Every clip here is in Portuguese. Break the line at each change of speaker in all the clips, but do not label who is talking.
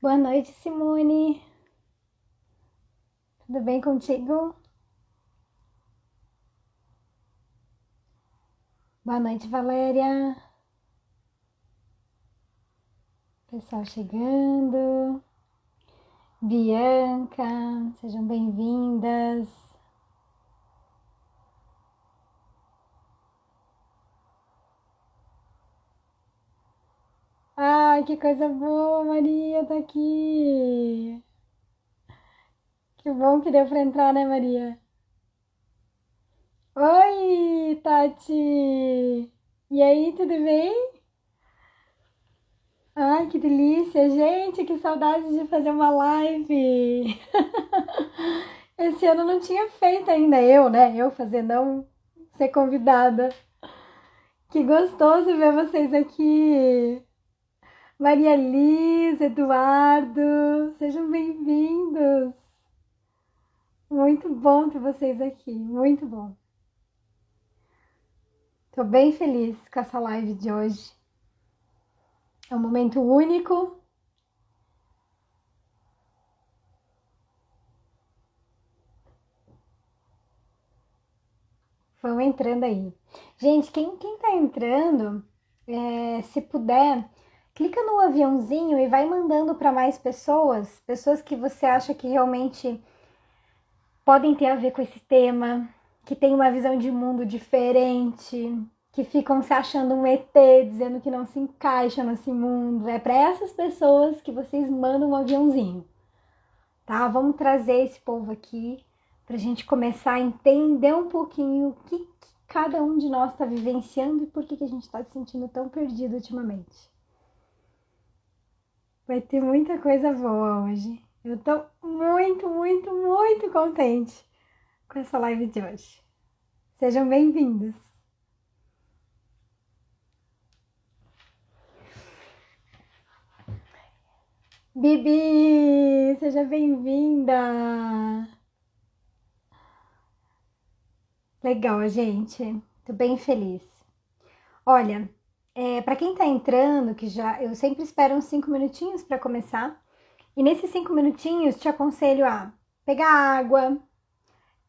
Boa noite, Simone. Tudo bem contigo? Boa noite, Valéria. Pessoal chegando. Bianca, sejam bem-vindas. Ai, que coisa boa, Maria tá aqui. Que bom que deu pra entrar, né, Maria? Oi, Tati. E aí, tudo bem? Ai, que delícia, gente, que saudade de fazer uma live. Esse ano eu não tinha feito ainda, Eu fazer, não ser convidada. Que gostoso ver vocês aqui. Maria Liz, Eduardo, sejam bem-vindos. Muito bom ter vocês aqui, muito bom. Tô bem feliz com essa live de hoje. É um momento único. Vão entrando aí. Gente, quem tá entrando, se puder, clica no aviãozinho e vai mandando para mais pessoas, pessoas que você acha que realmente podem ter a ver com esse tema, que tem uma visão de mundo diferente, que ficam se achando um ET, dizendo que não se encaixa nesse mundo. É para essas pessoas que vocês mandam um aviãozinho, tá? Vamos trazer esse povo aqui para a gente começar a entender um pouquinho o que cada um de nós está vivenciando e por que a gente está se sentindo tão perdido ultimamente. Vai ter muita coisa boa hoje. Eu tô muito, muito, muito contente com essa live de hoje. Sejam bem-vindos. Bibi, seja bem-vinda. Legal, gente. Tô bem feliz. Olha, para quem tá entrando, que já eu sempre espero uns 5 minutinhos para começar. E nesses 5 minutinhos te aconselho a pegar água,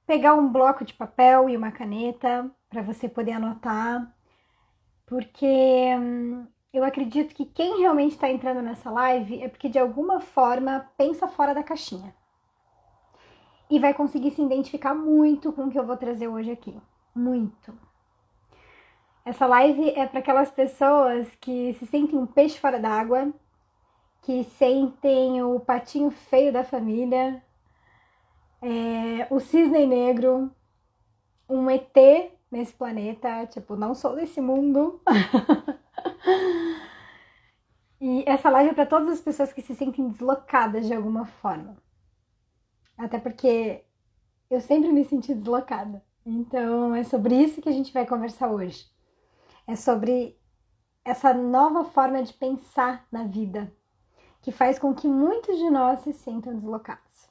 pegar um bloco de papel e uma caneta para você poder anotar, porque eu acredito que quem realmente está entrando nessa live é porque de alguma forma pensa fora da caixinha e vai conseguir se identificar muito com o que eu vou trazer hoje aqui. Muito. Essa live é para aquelas pessoas que se sentem um peixe fora d'água, que sentem o patinho feio da família, o cisne negro, um ET nesse planeta, tipo, não sou desse mundo. E essa live é para todas as pessoas que se sentem deslocadas de alguma forma. Até porque eu sempre me senti deslocada. Então é sobre isso que a gente vai conversar hoje. É sobre essa nova forma de pensar na vida, que faz com que muitos de nós se sintam deslocados.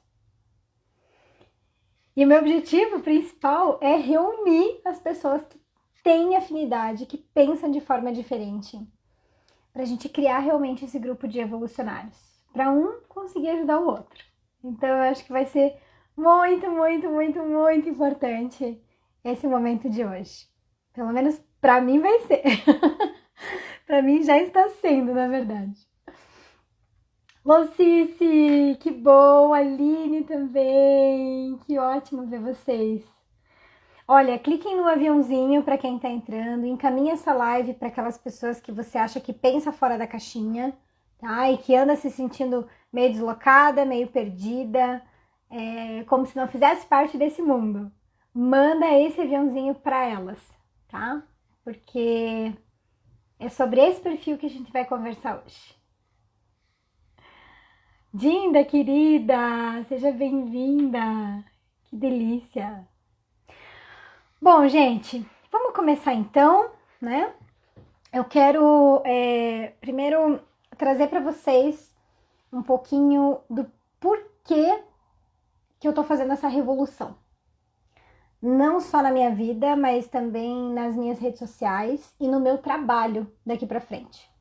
E o meu objetivo principal é reunir as pessoas que têm afinidade, que pensam de forma diferente, para a gente criar realmente esse grupo de evolucionários, para um conseguir ajudar o outro. Então eu acho que vai ser muito, muito, muito, muito importante esse momento de hoje. Pelo menos para mim vai ser. Para mim já está sendo, na verdade. Locice, que bom, Aline também, que ótimo ver vocês. Olha, cliquem no aviãozinho para quem está entrando, encaminhe essa live para aquelas pessoas que você acha que pensa fora da caixinha, tá? E que anda se sentindo meio deslocada, meio perdida, como se não fizesse parte desse mundo. Manda esse aviãozinho para elas, tá? Porque é sobre esse perfil que a gente vai conversar hoje. Dinda, querida, seja bem-vinda. Que delícia. Bom, gente, vamos começar então, né? Eu quero primeiro trazer para vocês um pouquinho do porquê que eu tô fazendo essa revolução. Não só na minha vida, mas também nas minhas redes sociais e no meu trabalho daqui para frente.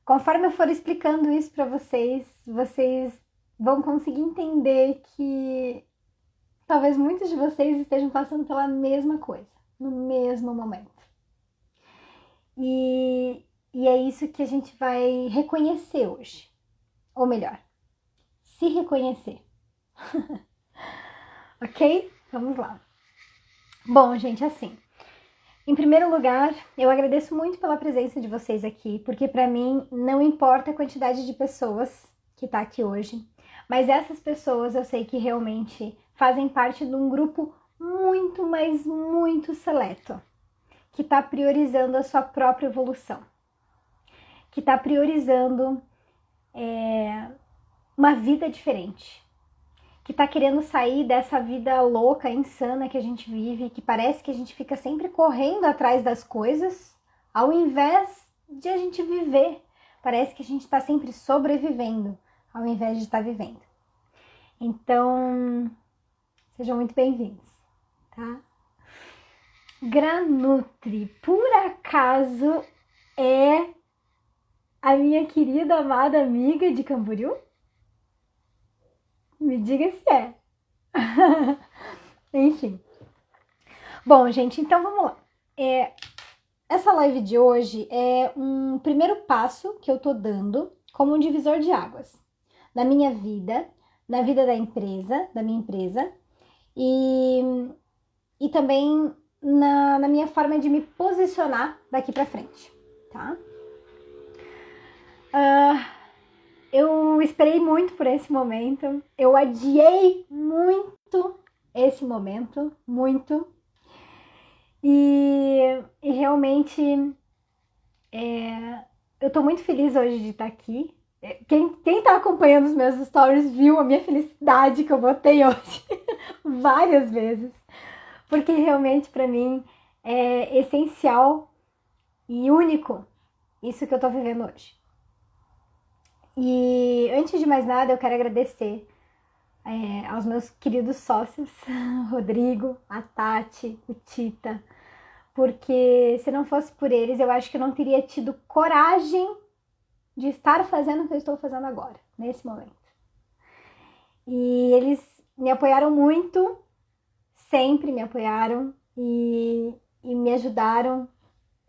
Conforme eu for explicando isso para vocês, vocês vão conseguir entender que talvez muitos de vocês estejam passando pela mesma coisa, no mesmo momento. E é isso que a gente vai reconhecer hoje. Ou melhor, se reconhecer. Ok? Vamos lá. Bom, gente, assim, em primeiro lugar, eu agradeço muito pela presença de vocês aqui, porque para mim não importa a quantidade de pessoas que tá aqui hoje, mas essas pessoas eu sei que realmente fazem parte de um grupo muito, mas muito seleto, que tá priorizando a sua própria evolução, que tá priorizando uma vida diferente, que tá querendo sair dessa vida louca, insana que a gente vive, que parece que a gente fica sempre correndo atrás das coisas, ao invés de a gente viver. Parece que a gente tá sempre sobrevivendo, ao invés de estar vivendo. Então, sejam muito bem-vindos, tá? Granutri, por acaso, é a minha querida, amada amiga de Camboriú? Me diga se é. Enfim. Bom, gente, então vamos lá. Essa live de hoje é um primeiro passo que eu tô dando como um divisor de águas na minha vida, na vida da minha empresa e também na minha forma de me posicionar daqui pra frente, tá? Eu esperei muito por esse momento, eu adiei muito esse momento, muito. E realmente eu tô muito feliz hoje de estar aqui. Quem tá acompanhando os meus stories viu a minha felicidade que eu botei hoje várias vezes. Porque realmente pra mim é essencial e único isso que eu tô vivendo hoje. E antes de mais nada, eu quero agradecer aos meus queridos sócios, Rodrigo, a Tati, o Tita, porque se não fosse por eles, eu acho que eu não teria tido coragem de estar fazendo o que eu estou fazendo agora, nesse momento. E eles me apoiaram muito, sempre me apoiaram e me ajudaram,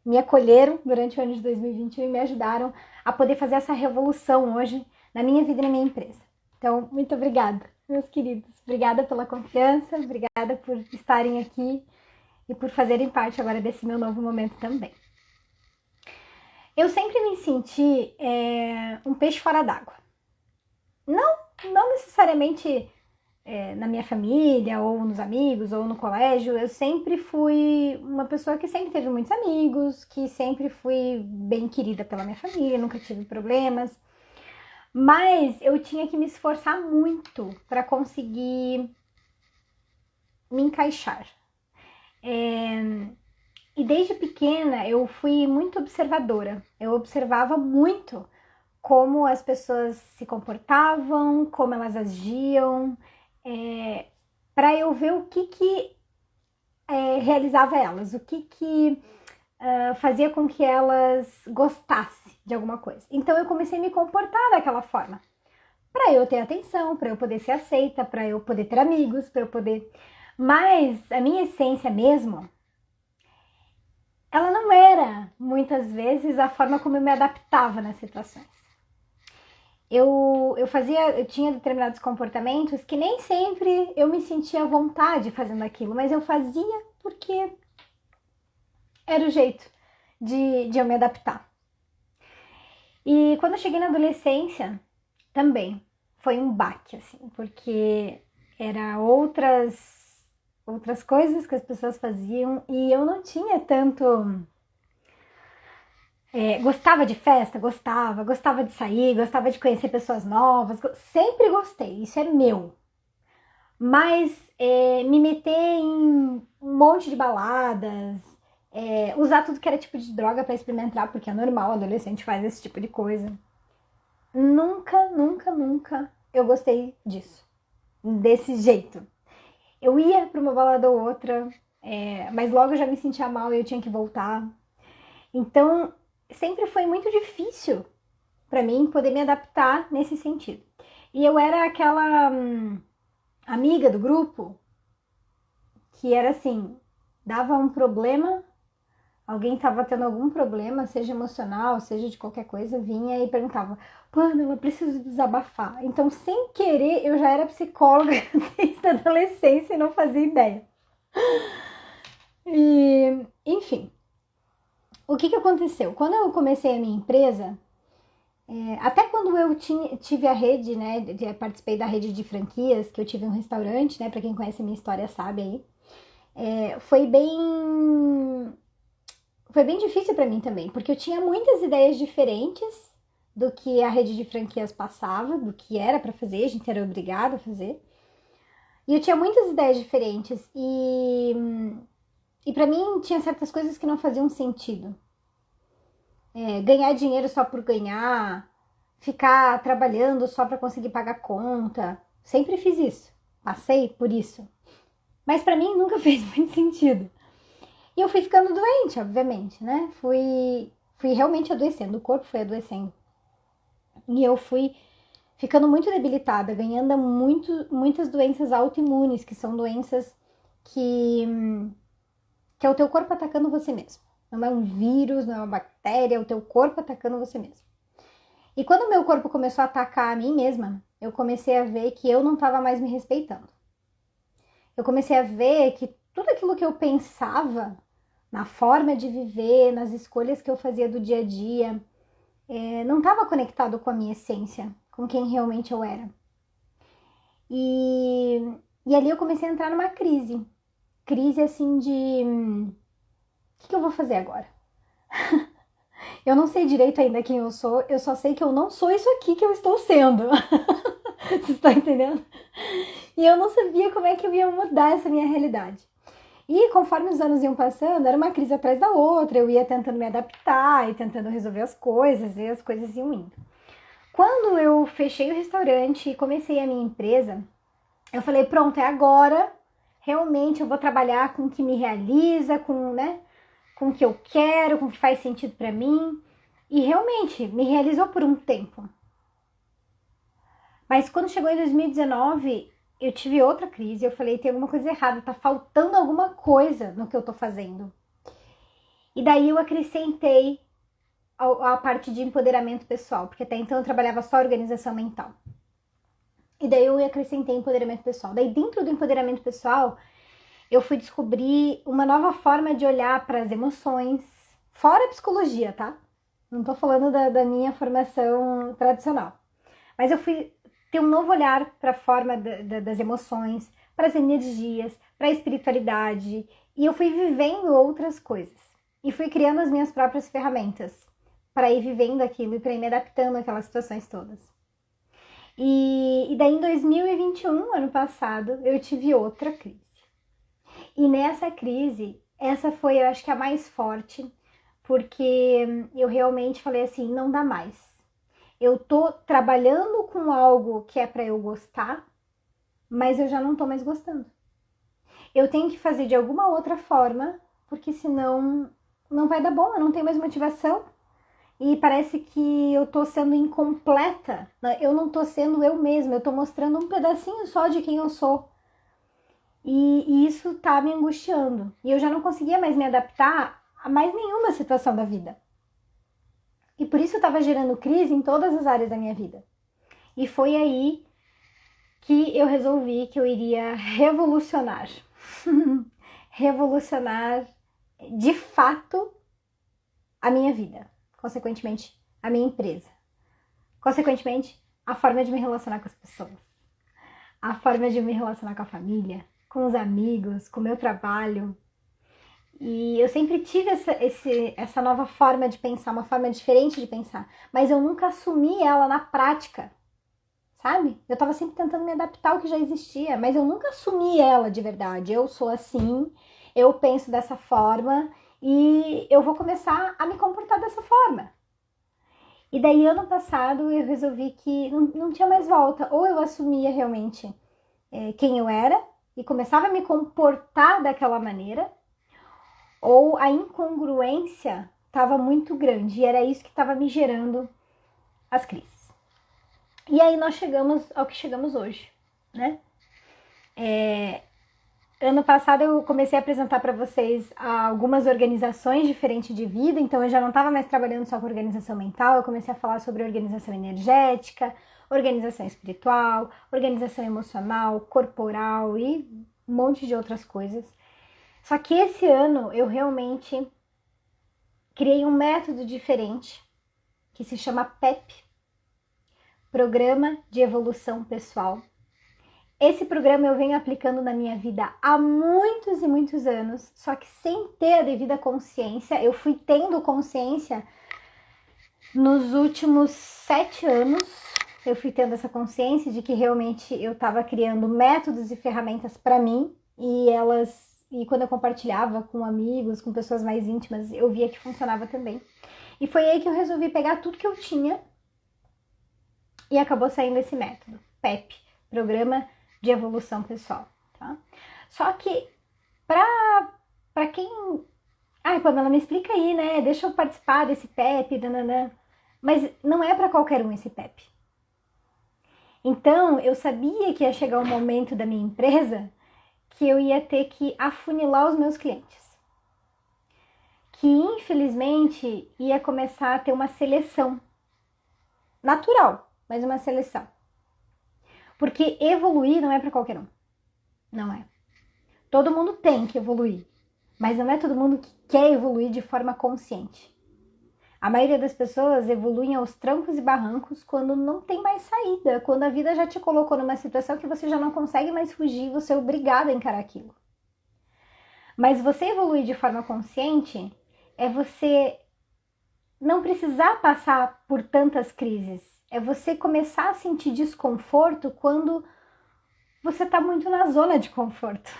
me acolheram durante o ano de 2021 e me ajudaram a poder fazer essa revolução hoje na minha vida e na minha empresa. Então, muito obrigada, meus queridos. Obrigada pela confiança, obrigada por estarem aqui e por fazerem parte agora desse meu novo momento também. Eu sempre me senti um peixe fora d'água. Não necessariamente na minha família, ou nos amigos, ou no colégio. Eu sempre fui uma pessoa que sempre teve muitos amigos, que sempre fui bem querida pela minha família, nunca tive problemas. Mas eu tinha que me esforçar muito para conseguir me encaixar. E desde pequena eu fui muito observadora. Eu observava muito como as pessoas se comportavam, como elas agiam, para eu ver o que realizava elas, o que fazia com que elas gostassem de alguma coisa. Então eu comecei a me comportar daquela forma, para eu ter atenção, para eu poder ser aceita, para eu poder ter amigos, para eu poder... Mas a minha essência mesmo, ela não era, muitas vezes, a forma como eu me adaptava nas situações. Eu tinha determinados comportamentos que nem sempre eu me sentia à vontade fazendo aquilo, mas eu fazia porque era o jeito de eu me adaptar. E quando eu cheguei na adolescência, também foi um baque, assim, porque era outras coisas que as pessoas faziam e eu não tinha tanto... gostava de festa? Gostava de sair, gostava de conhecer pessoas novas, sempre gostei, isso é meu. Mas me meter em um monte de baladas, usar tudo que era tipo de droga pra experimentar, porque é normal, adolescente faz esse tipo de coisa. Nunca eu gostei disso, desse jeito. Eu ia pra uma balada ou outra, mas logo eu já me sentia mal e eu tinha que voltar. Então, sempre foi muito difícil para mim poder me adaptar nesse sentido. E eu era aquela amiga do grupo que era assim, dava um problema, alguém estava tendo algum problema, seja emocional, seja de qualquer coisa, vinha e perguntava, Pamela, eu preciso desabafar. Então, sem querer, eu já era psicóloga desde a adolescência e não fazia ideia. E, enfim, o que aconteceu? Quando eu comecei a minha empresa, até quando eu tive a rede, né, participei da rede de franquias, que eu tive um restaurante, né, para quem conhece a minha história sabe aí, foi bem difícil para mim também, porque eu tinha muitas ideias diferentes do que a rede de franquias passava, do que era para fazer, a gente era obrigado a fazer. E eu tinha muitas ideias diferentes e para mim tinha certas coisas que não faziam sentido. Ganhar dinheiro só por ganhar, ficar trabalhando só para conseguir pagar conta. Sempre fiz isso, passei por isso. Mas para mim nunca fez muito sentido. E eu fui ficando doente, obviamente, né? Fui realmente adoecendo, o corpo foi adoecendo. E eu fui ficando muito debilitada, ganhando muitas doenças autoimunes, que são doenças que é o teu corpo atacando você mesmo. Não é um vírus, não é uma bactéria, é o teu corpo atacando você mesmo. E quando o meu corpo começou a atacar a mim mesma, eu comecei a ver que eu não estava mais me respeitando. Eu comecei a ver que tudo aquilo que eu pensava, na forma de viver, nas escolhas que eu fazia do dia a dia, não estava conectado com a minha essência, com quem realmente eu era. E ali eu comecei a entrar numa crise. Crise assim de... o que eu vou fazer agora? Eu não sei direito ainda quem eu sou, eu só sei que eu não sou isso aqui que eu estou sendo. Você está entendendo? E eu não sabia como é que eu ia mudar essa minha realidade. E conforme os anos iam passando, era uma crise atrás da outra, eu ia tentando me adaptar e tentando resolver as coisas, e as coisas iam indo. Quando eu fechei o restaurante e comecei a minha empresa, eu falei, pronto, é agora, realmente eu vou trabalhar com o que me realiza, com o que eu quero, com o que faz sentido para mim. E realmente, me realizou por um tempo. Mas quando chegou em 2019, eu tive outra crise, eu falei, tem alguma coisa errada, tá faltando alguma coisa no que eu tô fazendo. E daí eu acrescentei a parte de empoderamento pessoal, porque até então eu trabalhava só organização mental. E daí eu acrescentei empoderamento pessoal. Daí dentro do empoderamento pessoal, eu fui descobrir uma nova forma de olhar para as emoções, fora a psicologia, tá? Não tô falando da minha formação tradicional. Mas eu fui ter um novo olhar para a forma das emoções, para as energias, para a espiritualidade. E eu fui vivendo outras coisas. E fui criando as minhas próprias ferramentas para ir vivendo aquilo e para ir me adaptando àquelas situações todas. E daí em 2021, ano passado, eu tive outra crise. E nessa crise, essa foi, eu acho que a mais forte, porque eu realmente falei assim, não dá mais. Eu tô trabalhando com algo que é para eu gostar, mas eu já não tô mais gostando. Eu tenho que fazer de alguma outra forma, porque senão não vai dar bom, eu não tenho mais motivação. E parece que eu tô sendo incompleta, eu não tô sendo eu mesma, eu tô mostrando um pedacinho só de quem eu sou. E isso tá me angustiando. E eu já não conseguia mais me adaptar a mais nenhuma situação da vida. E por isso eu tava gerando crise em todas as áreas da minha vida. E foi aí que eu resolvi que eu iria revolucionar. Revolucionar de fato a minha vida. Consequentemente, a minha empresa. Consequentemente, a forma de me relacionar com as pessoas. A forma de me relacionar com a família, com os amigos, com o meu trabalho. E eu sempre tive essa nova forma de pensar, uma forma diferente de pensar. Mas eu nunca assumi ela na prática, sabe? Eu tava sempre tentando me adaptar ao que já existia, mas eu nunca assumi ela de verdade. Eu sou assim, eu penso dessa forma e eu vou começar a me comportar dessa forma. E daí, ano passado, eu resolvi que não tinha mais volta. Ou eu assumia realmente quem eu era e começava a me comportar daquela maneira, ou a incongruência estava muito grande e era isso que estava me gerando as crises. E aí nós chegamos ao que chegamos hoje, né? Ano passado eu comecei a apresentar para vocês algumas organizações diferentes de vida, então eu já não estava mais trabalhando só com organização mental, eu comecei a falar sobre organização energética, organização espiritual, organização emocional, corporal e um monte de outras coisas. Só que esse ano eu realmente criei um método diferente que se chama PEP, Programa de Evolução Pessoal. Esse programa eu venho aplicando na minha vida há muitos e muitos anos, só que sem ter a devida consciência. Eu fui tendo consciência nos últimos 7 anos. Eu fui tendo essa consciência de que realmente eu estava criando métodos e ferramentas para mim e quando eu compartilhava com amigos, com pessoas mais íntimas, eu via que funcionava também. E foi aí que eu resolvi pegar tudo que eu tinha e acabou saindo esse método, PEP, Programa de Evolução Pessoal, tá? Só que pra quem... Ai, Pamela, me explica aí, né? Deixa eu participar desse PEP, nananã. Mas não é para qualquer um esse PEP. Então, eu sabia que ia chegar um momento da minha empresa que eu ia ter que afunilar os meus clientes. Que, infelizmente, ia começar a ter uma seleção. Natural, mas uma seleção. Porque evoluir não é para qualquer um. Não é. Todo mundo tem que evoluir, mas não é todo mundo que quer evoluir de forma consciente. A maioria das pessoas evoluem aos trancos e barrancos quando não tem mais saída, quando a vida já te colocou numa situação que você já não consegue mais fugir, você é obrigado a encarar aquilo. Mas você evoluir de forma consciente é você não precisar passar por tantas crises. É você começar a sentir desconforto quando você está muito na zona de conforto.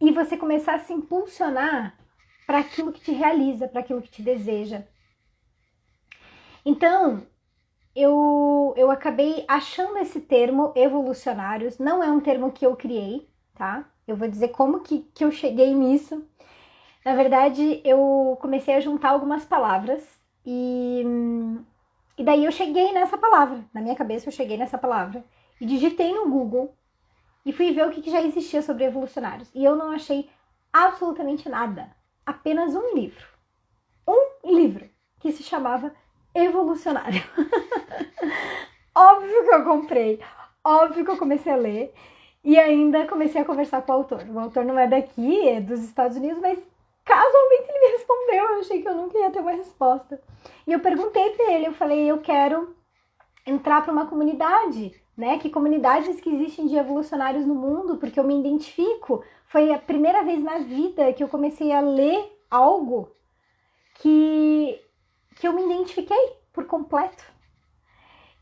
E você começar a se impulsionar para aquilo que te realiza, para aquilo que te deseja. Então, eu acabei achando esse termo evolucionários. Não é um termo que eu criei, tá? Eu vou dizer como que eu cheguei nisso. Na verdade, eu comecei a juntar algumas palavras e daí eu cheguei nessa palavra. Na minha cabeça eu cheguei nessa palavra. E digitei no Google e fui ver o que já existia sobre evolucionários. E eu não achei absolutamente nada. Apenas um livro. Um livro que se chamava Evolucionário. Óbvio que eu comprei. Óbvio que eu comecei a ler. E ainda comecei a conversar com o autor. O autor não é daqui, é dos Estados Unidos, mas casualmente ele me respondeu. Eu achei que eu nunca ia ter uma resposta. E eu perguntei pra ele, eu falei, eu quero entrar para uma comunidade, né? Que comunidades que existem de evolucionários no mundo, porque eu me identifico. Foi a primeira vez na vida que eu comecei a ler algo que eu me identifiquei por completo.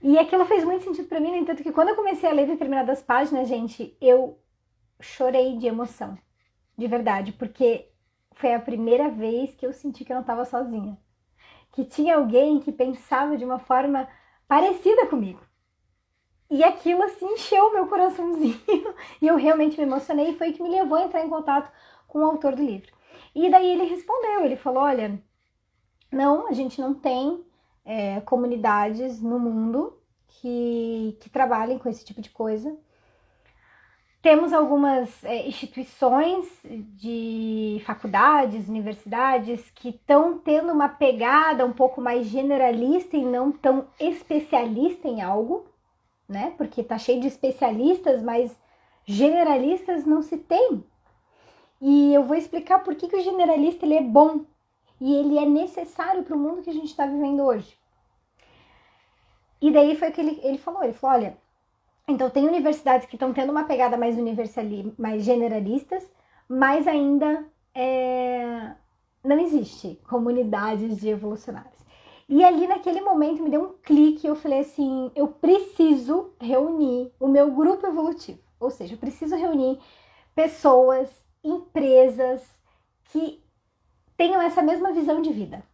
E aquilo fez muito sentido para mim, no entanto que quando eu comecei a ler determinadas páginas, gente, eu chorei de emoção, de verdade, porque foi a primeira vez que eu senti que eu não estava sozinha. Que tinha alguém que pensava de uma forma parecida comigo. E aquilo assim encheu o meu coraçãozinho e eu realmente me emocionei e foi o que me levou a entrar em contato com o autor do livro. E daí ele respondeu, ele falou, olha, não, a gente não tem comunidades no mundo que trabalhem com esse tipo de coisa. Temos algumas instituições de faculdades, universidades que estão tendo uma pegada um pouco mais generalista e não tão especialista em algo, né? Porque tá cheio de especialistas, mas generalistas não se tem. E eu vou explicar por que o generalista ele é bom e ele é necessário para o mundo que a gente está vivendo hoje. E daí foi o que ele falou, olha, então tem universidades que estão tendo uma pegada mais mais generalistas, mas ainda não existe comunidades de evolucionários. E ali naquele momento me deu um clique, eu falei assim, eu preciso reunir o meu grupo evolutivo, ou seja, eu preciso reunir pessoas, empresas que tenham essa mesma visão de vida.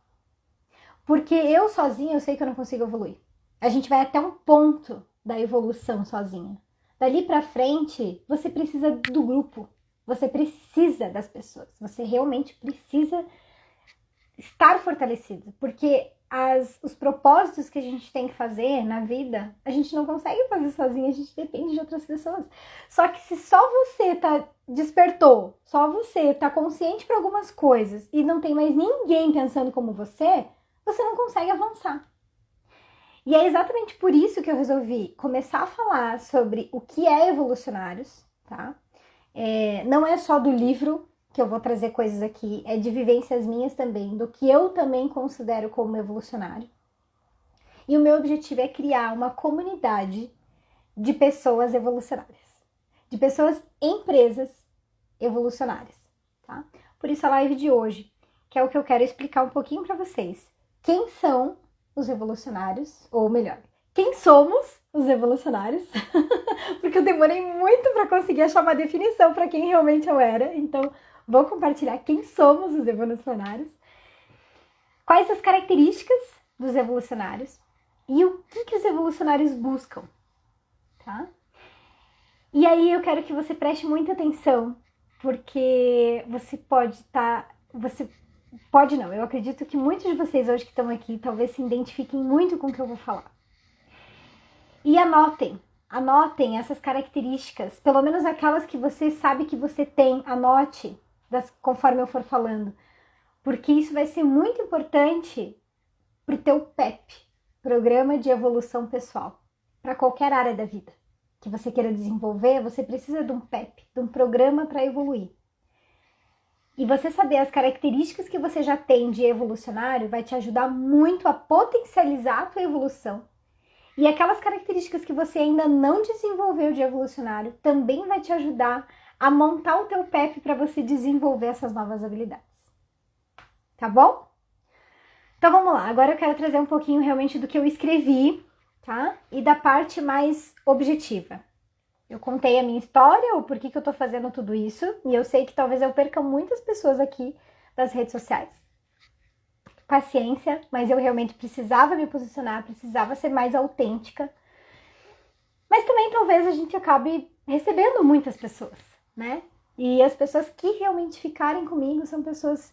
Porque eu sozinha, eu sei que eu não consigo evoluir. A gente vai até um ponto da evolução sozinha. Dali pra frente, você precisa do grupo. Você precisa das pessoas. Você realmente precisa estar fortalecido. Porque os propósitos que a gente tem que fazer na vida, a gente não consegue fazer sozinho, a gente depende de outras pessoas. Só que se só você despertou, só você tá consciente para algumas coisas e não tem mais ninguém pensando como você não consegue avançar. E é exatamente por isso que eu resolvi começar a falar sobre o que é evolucionários, tá? Não é só do livro que eu vou trazer coisas aqui, é de vivências minhas também, do que eu também considero como evolucionário. E o meu objetivo é criar uma comunidade de pessoas evolucionárias, de pessoas empresas evolucionárias, tá? Por isso a live de hoje, que é o que eu quero explicar um pouquinho para vocês. Quem são os evolucionários, ou melhor, quem somos os evolucionários? Porque eu demorei muito para conseguir achar uma definição para quem realmente eu era, então vou compartilhar quem somos os evolucionários, quais as características dos evolucionários e o que os evolucionários buscam, tá? E aí eu quero que você preste muita atenção, porque você pode não, eu acredito que muitos de vocês hoje que estão aqui talvez se identifiquem muito com o que eu vou falar. E anotem essas características, pelo menos aquelas que você sabe que você tem, anote conforme eu for falando, porque isso vai ser muito importante para o teu PEP, Programa de Evolução Pessoal, para qualquer área da vida que você queira desenvolver, você precisa de um PEP, de um programa para evoluir. E você saber as características que você já tem de evolucionário vai te ajudar muito a potencializar a tua evolução. E aquelas características que você ainda não desenvolveu de evolucionário também vai te ajudar a montar o teu PEP para você desenvolver essas novas habilidades. Tá bom? Então vamos lá, agora eu quero trazer um pouquinho realmente do que eu escrevi, tá? E da parte mais objetiva. Eu contei a minha história, o porquê que eu tô fazendo tudo isso, e eu sei que talvez eu perca muitas pessoas aqui das redes sociais. Paciência, mas eu realmente precisava me posicionar, precisava ser mais autêntica. Mas também talvez a gente acabe recebendo muitas pessoas, né? E as pessoas que realmente ficarem comigo são pessoas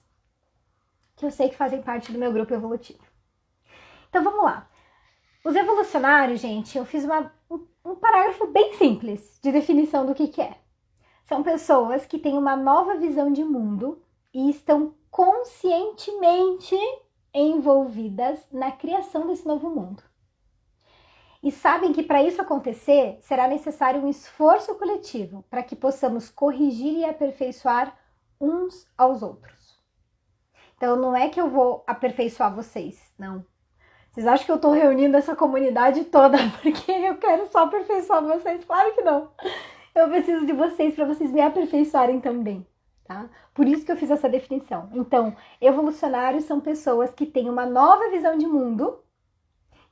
que eu sei que fazem parte do meu grupo evolutivo. Então vamos lá. Os evolucionários, gente, eu fiz um parágrafo bem simples de definição do que é. São pessoas que têm uma nova visão de mundo e estão conscientemente envolvidas na criação desse novo mundo. E sabem que para isso acontecer, será necessário um esforço coletivo para que possamos corrigir e aperfeiçoar uns aos outros. Então não é que eu vou aperfeiçoar vocês, não. Vocês acham que eu estou reunindo essa comunidade toda porque eu quero só aperfeiçoar vocês? Claro que não. Eu preciso de vocês para vocês me aperfeiçoarem também, tá? Por isso que eu fiz essa definição. Então, evolucionários são pessoas que têm uma nova visão de mundo,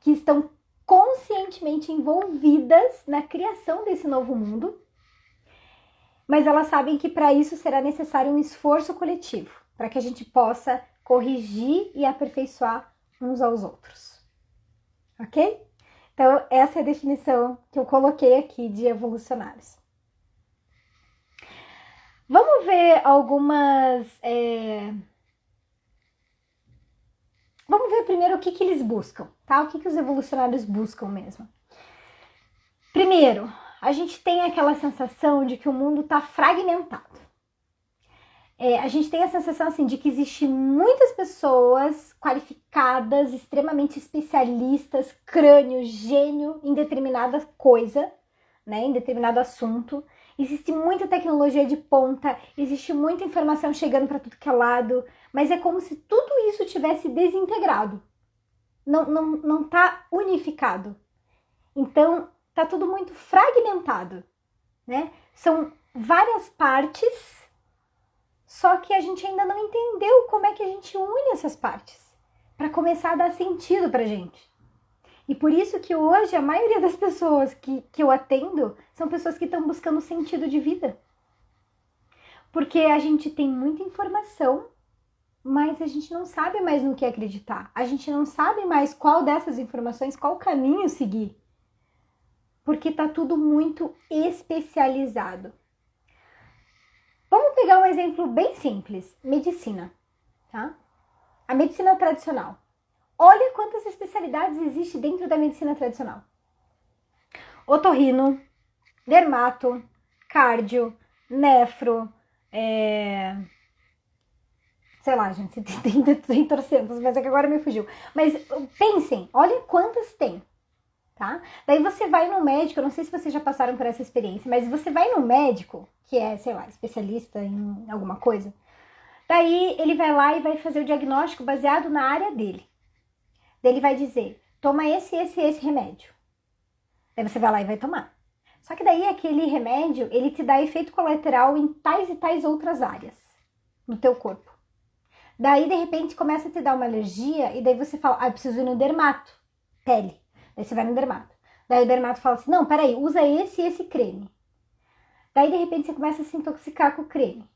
que estão conscientemente envolvidas na criação desse novo mundo, mas elas sabem que para isso será necessário um esforço coletivo, para que a gente possa corrigir e aperfeiçoar uns aos outros. Ok? Então, essa é a definição que eu coloquei aqui de evolucionários. Vamos ver algumas... Vamos ver primeiro o que eles buscam, tá? O que os evolucionários buscam mesmo. Primeiro, a gente tem aquela sensação de que o mundo está fragmentado. A gente tem a sensação assim, de que existe muitas pessoas qualificadas, extremamente especialistas, crânio, gênio em determinada coisa, né, em determinado assunto. Existe muita tecnologia de ponta, existe muita informação chegando para tudo que é lado, mas é como se tudo isso tivesse desintegrado. Não tá unificado. Então, tá tudo muito fragmentado, né? São várias partes, só que a gente ainda não entendeu como é que a gente une essas partes para começar a dar sentido pra gente. E por isso que hoje a maioria das pessoas que eu atendo são pessoas que estão buscando sentido de vida. Porque a gente tem muita informação, mas a gente não sabe mais no que acreditar. A gente não sabe mais qual dessas informações, qual caminho seguir. Porque tá tudo muito especializado. Vamos pegar um exemplo bem simples, medicina, tá? A medicina tradicional. Olha quantas especialidades existem dentro da medicina tradicional. Otorrino, dermato, cardio, nefro, sei lá, gente, tem trocentas, mas é que agora me fugiu. Mas pensem, olha quantas tem, tá? Daí você vai no médico, eu não sei se vocês já passaram por essa experiência, mas você vai no médico, que é, sei lá, especialista em alguma coisa, daí ele vai lá e vai fazer o diagnóstico baseado na área dele. Daí ele vai dizer, toma esse remédio. Daí você vai lá e vai tomar. Só que daí aquele remédio, ele te dá efeito colateral em tais e tais outras áreas no teu corpo. Daí, de repente, começa a te dar uma alergia e daí você fala, eu preciso ir no dermato, pele. Daí você vai no dermato. Daí o dermato fala assim, não, peraí, usa esse creme. Daí, de repente, você começa a se intoxicar com o creme.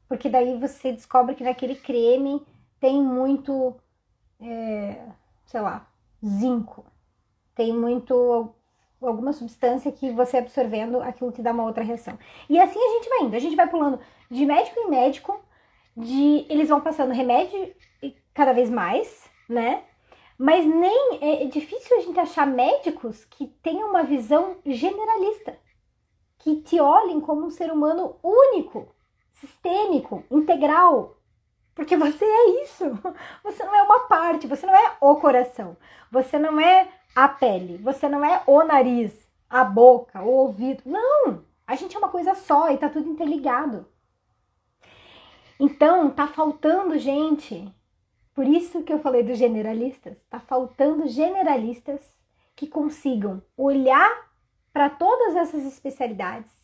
Porque daí você descobre que naquele creme tem muito, sei lá, zinco. Tem muito, alguma substância que você absorvendo, aquilo te dá uma outra reação. E assim a gente vai indo, a gente vai pulando de médico em médico, eles vão passando remédio cada vez mais, né? Mas nem é difícil a gente achar médicos que tenham uma visão generalista, que te olhem como um ser humano único, sistêmico, integral. Porque você é isso. Você não é uma parte, você não é o coração, você não é a pele, você não é o nariz, a boca, o ouvido. Não! A gente é uma coisa só e tá tudo interligado. Então, tá faltando gente. Por isso que eu falei dos generalistas. Tá faltando generalistas que consigam olhar para todas essas especialidades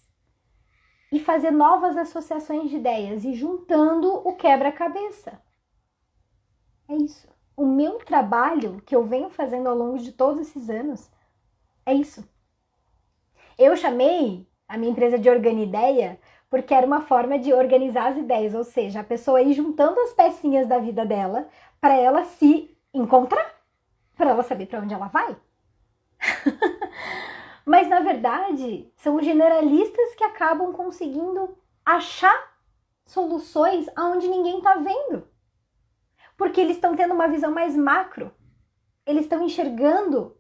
e fazer novas associações de ideias e juntando o quebra-cabeça. É isso. O meu trabalho que eu venho fazendo ao longo de todos esses anos é isso. Eu chamei a minha empresa de Organideia porque era uma forma de organizar as ideias, ou seja, a pessoa ir juntando as pecinhas da vida dela para ela se encontrar, para ela saber para onde ela vai. Mas, na verdade, são os generalistas que acabam conseguindo achar soluções aonde ninguém está vendo. Porque eles estão tendo uma visão mais macro. Eles estão enxergando,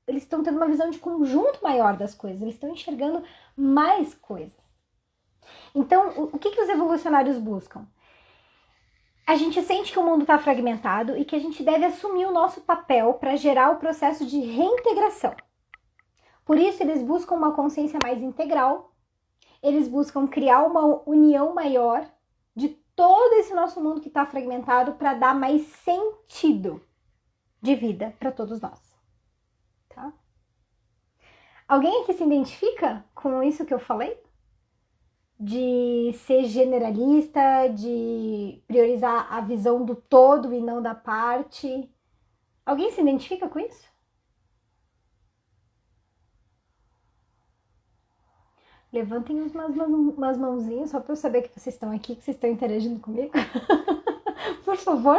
eles estão tendo uma visão de conjunto maior das coisas. Eles estão enxergando mais coisas. Então, o que os evolucionários buscam? A gente sente que o mundo está fragmentado e que a gente deve assumir o nosso papel para gerar o processo de reintegração. Por isso, eles buscam uma consciência mais integral, eles buscam criar uma união maior de todo esse nosso mundo que está fragmentado para dar mais sentido de vida para todos nós. Tá? Alguém aqui se identifica com isso que eu falei? De ser generalista, de priorizar a visão do todo e não da parte. Alguém se identifica com isso? Levantem umas mãozinhas só para eu saber que vocês estão aqui, que vocês estão interagindo comigo. Por favor.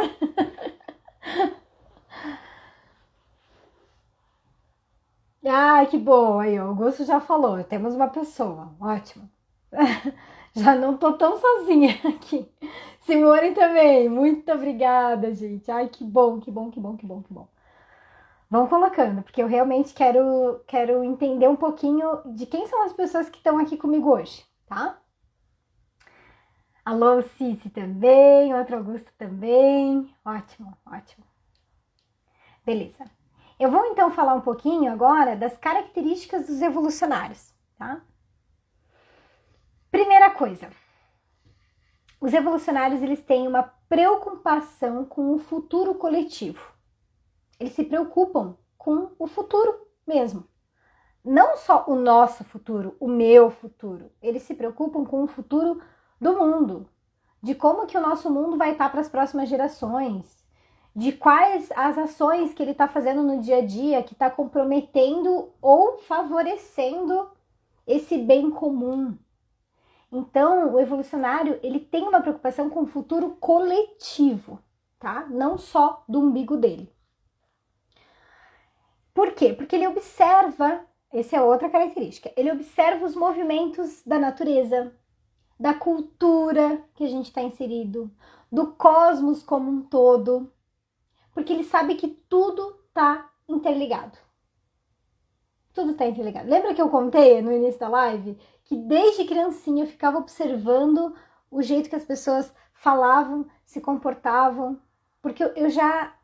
Ah, que bom. Aí, o Augusto já falou. Temos uma pessoa. Ótimo. Já não tô tão sozinha aqui. Simone também. Muito obrigada, gente. Ai, que bom, que bom, que bom, que bom, que bom. Vão colocando, porque eu realmente quero entender um pouquinho de quem são as pessoas que estão aqui comigo hoje, tá? Alô, Cici também, outro Augusto também. Ótimo, ótimo. Beleza. Eu vou então falar um pouquinho agora das características dos evolucionários, tá? Primeira coisa, os evolucionários eles têm uma preocupação com o futuro coletivo. Eles se preocupam com o futuro mesmo. Não só o nosso futuro, o meu futuro. Eles se preocupam com o futuro do mundo. De como que o nosso mundo vai estar para as próximas gerações. De quais as ações que ele está fazendo no dia a dia que está comprometendo ou favorecendo esse bem comum. Então, o evolucionário, ele tem uma preocupação com o futuro coletivo, tá? Não só do umbigo dele. Por quê? Porque ele observa, essa é outra característica, ele observa os movimentos da natureza, da cultura que a gente está inserido, do cosmos como um todo, Porque ele sabe que tudo tá interligado. Tudo tá interligado. Lembra que eu contei no início da live que desde criancinha eu ficava observando o jeito que as pessoas falavam, se comportavam, porque eu já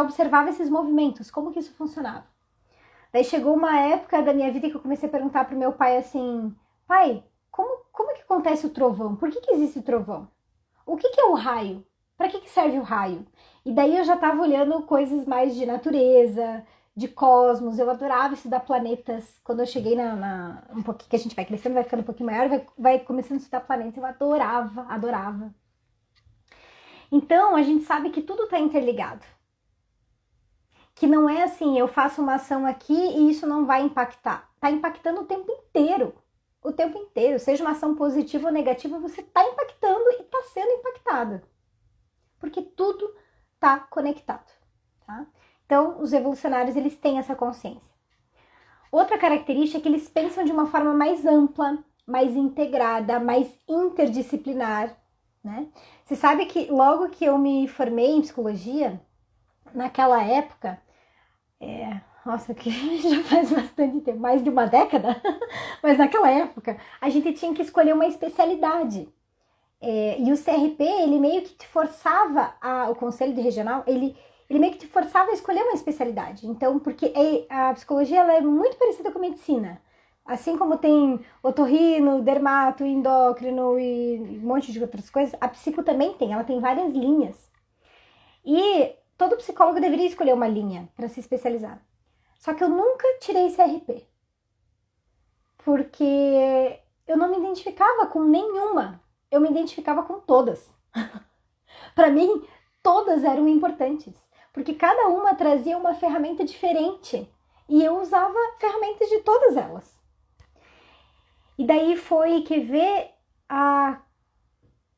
observava esses movimentos, como que isso funcionava. Daí chegou uma época da minha vida que eu comecei a perguntar pro meu pai assim, pai, como que acontece o trovão? Por que existe o trovão? O que é o raio? Para que serve o raio? E daí eu já estava olhando coisas mais de natureza, de cosmos, eu adorava estudar planetas. Quando eu cheguei um pouquinho, que a gente vai crescendo, vai ficando um pouquinho maior, vai começando a estudar planetas, eu adorava. Então, a gente sabe que tudo está interligado. Que não é assim, eu faço uma ação aqui e isso não vai impactar. Está impactando o tempo inteiro. O tempo inteiro. Seja uma ação positiva ou negativa, você está impactando e está sendo impactada. Porque tudo está conectado. Tá? Então, os evolucionários, eles têm essa consciência. Outra característica é que eles pensam de uma forma mais ampla, mais integrada, mais interdisciplinar. Né? Você sabe que logo que eu me formei em psicologia, naquela época, nossa, que já faz bastante tempo, mais de uma década, mas naquela época a gente tinha que escolher uma especialidade. E o CRP, ele meio que te forçava, o Conselho de Regional, ele meio que te forçava a escolher uma especialidade. Então, porque a psicologia ela é muito parecida com a medicina. Assim como tem otorrino, dermato, endócrino e um monte de outras coisas, a psico também tem, ela tem várias linhas. E todo psicólogo deveria escolher uma linha para se especializar. Só que eu nunca tirei CRP. Porque eu não me identificava com nenhuma. Eu me identificava com todas. Para mim, todas eram importantes. Porque cada uma trazia uma ferramenta diferente. E eu usava ferramentas de todas elas. E daí foi que há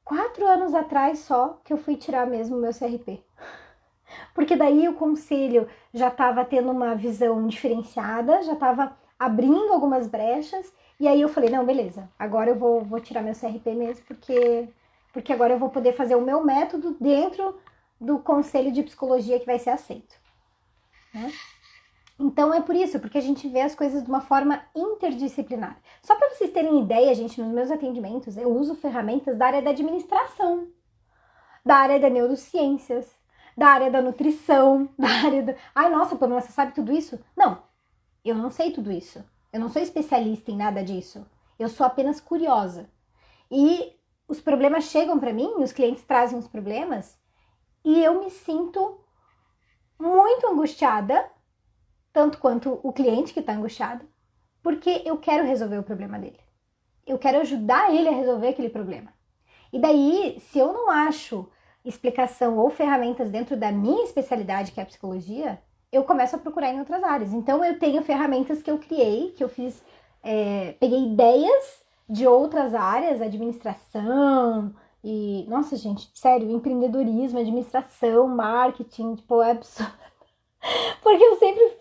4 anos atrás só que eu fui tirar mesmo o meu CRP. Porque daí o conselho já estava tendo uma visão diferenciada, já estava abrindo algumas brechas, e aí eu falei, não, beleza, agora eu vou tirar meu CRP mesmo, porque agora eu vou poder fazer o meu método dentro do conselho de psicologia que vai ser aceito. Né? Então é por isso, porque a gente vê as coisas de uma forma interdisciplinar. Só para vocês terem ideia, gente, nos meus atendimentos, eu uso ferramentas da área da administração, da área da neurociências, da área da nutrição, da área da... Ai, nossa, Pamela, você sabe tudo isso? Não, eu não sei tudo isso. Eu não sou especialista em nada disso. Eu sou apenas curiosa. E os problemas chegam para mim, os clientes trazem os problemas, e eu me sinto muito angustiada, tanto quanto o cliente que está angustiado, porque eu quero resolver o problema dele. Eu quero ajudar ele a resolver aquele problema. E daí, se eu não acho explicação ou ferramentas dentro da minha especialidade, que é a psicologia, eu começo a procurar em outras áreas. Então, eu tenho ferramentas que eu criei, que eu fiz, peguei ideias de outras áreas, administração e, nossa, gente, sério, empreendedorismo, administração, marketing, tipo, é absurdo. Porque eu sempre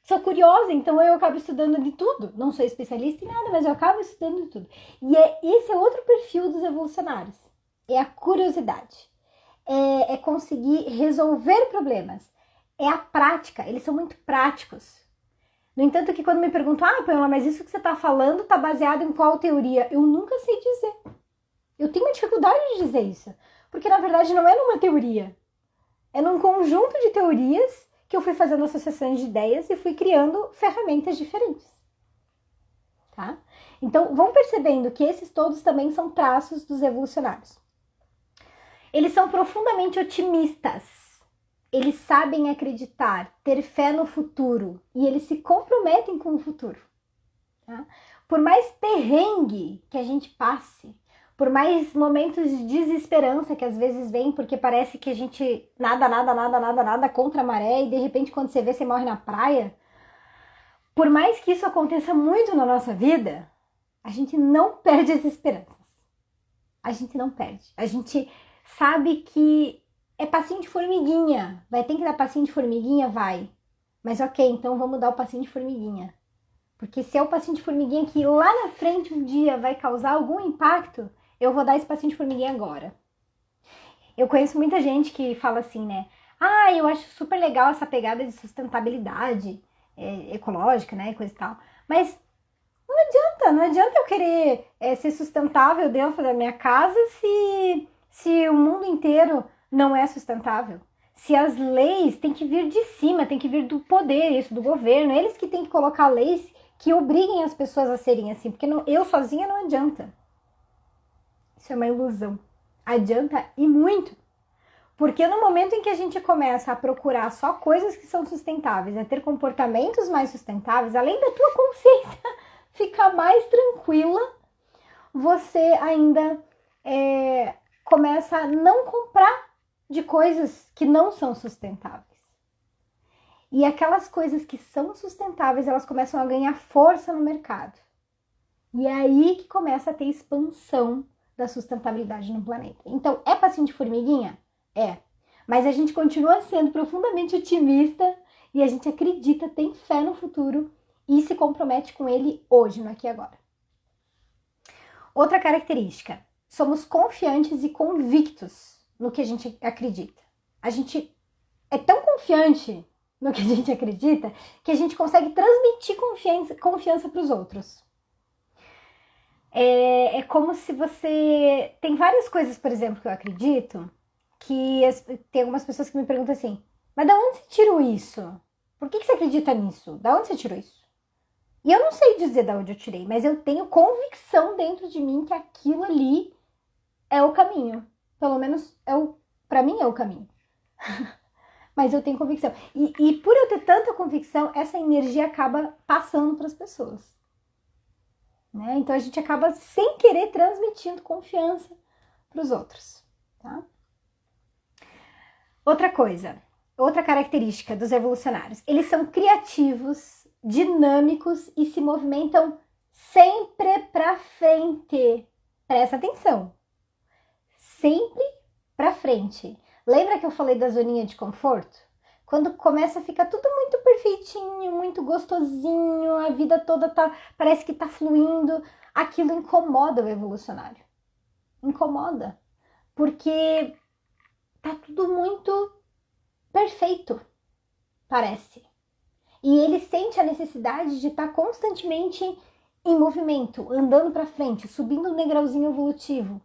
sou curiosa, então eu acabo estudando de tudo. Não sou especialista em nada, mas eu acabo estudando de tudo. E esse é outro perfil dos evolucionários. É a curiosidade. É conseguir resolver problemas. É a prática. Eles são muito práticos. No entanto, que quando me perguntam, Pamela, mas isso que você está falando está baseado em qual teoria? Eu nunca sei dizer. Eu tenho uma dificuldade de dizer isso. Porque, na verdade, não é numa teoria. É num conjunto de teorias que eu fui fazendo associações de ideias e fui criando ferramentas diferentes. Tá? Então, vão percebendo que esses todos também são traços dos evolucionários. Eles são profundamente otimistas. Eles sabem acreditar, ter fé no futuro e eles se comprometem com o futuro. Tá? Por mais perrengue que a gente passe, por mais momentos de desesperança que às vezes vem, porque parece que a gente nada contra a maré e de repente quando você vê, você morre na praia. Por mais que isso aconteça muito na nossa vida, a gente não perde as esperanças. A gente não perde. A gente sabe que é passinho de formiguinha. Vai ter que dar passinho de formiguinha? Vai. Mas ok, então vamos dar o passinho de formiguinha. Porque se é o passinho de formiguinha que lá na frente um dia vai causar algum impacto, eu vou dar esse passinho de formiguinha agora. Eu conheço muita gente que fala assim, né? Ah, eu acho super legal essa pegada de sustentabilidade ecológica, né, coisa e tal. Mas não adianta eu querer ser sustentável dentro da minha casa se o mundo inteiro não é sustentável. Se as leis têm que vir de cima, têm que vir do poder, isso, do governo, eles que têm que colocar leis que obriguem as pessoas a serem assim, porque eu sozinha não adianta. Isso é uma ilusão. Adianta e muito. Porque no momento em que a gente começa a procurar só coisas que são sustentáveis, a ter comportamentos mais sustentáveis, além da tua consciência ficar mais tranquila, você ainda começa a não comprar de coisas que não são sustentáveis. E aquelas coisas que são sustentáveis, elas começam a ganhar força no mercado. E é aí que começa a ter expansão da sustentabilidade no planeta. Então, é passinho de formiguinha? É. Mas a gente continua sendo profundamente otimista e a gente acredita, tem fé no futuro e se compromete com ele hoje, no aqui e agora. Outra característica, somos confiantes e convictos no que a gente acredita. A gente é tão confiante no que a gente acredita que a gente consegue transmitir confiança para os outros. É como se você... Tem várias coisas, por exemplo, que eu acredito, que tem algumas pessoas que me perguntam assim, mas da onde você tirou isso? Por que você acredita nisso? Da onde você tirou isso? E eu não sei dizer da onde eu tirei, mas eu tenho convicção dentro de mim que aquilo ali é o caminho. Pelo menos, para mim é o caminho. Mas eu tenho convicção. E por eu ter tanta convicção, essa energia acaba passando para as pessoas. Né? Então a gente acaba sem querer transmitindo confiança para os outros. Tá? Outra coisa, outra característica dos evolucionários, eles são criativos, dinâmicos e se movimentam sempre para frente. Presta atenção. Sempre para frente. Lembra que eu falei da zoninha de conforto? Quando começa a ficar tudo muito perfeitinho, muito gostosinho, a vida toda parece que tá fluindo, aquilo incomoda o evolucionário. Incomoda. Porque tá tudo muito perfeito, parece. E ele sente a necessidade de estar constantemente em movimento, andando para frente, subindo um degrauzinho evolutivo.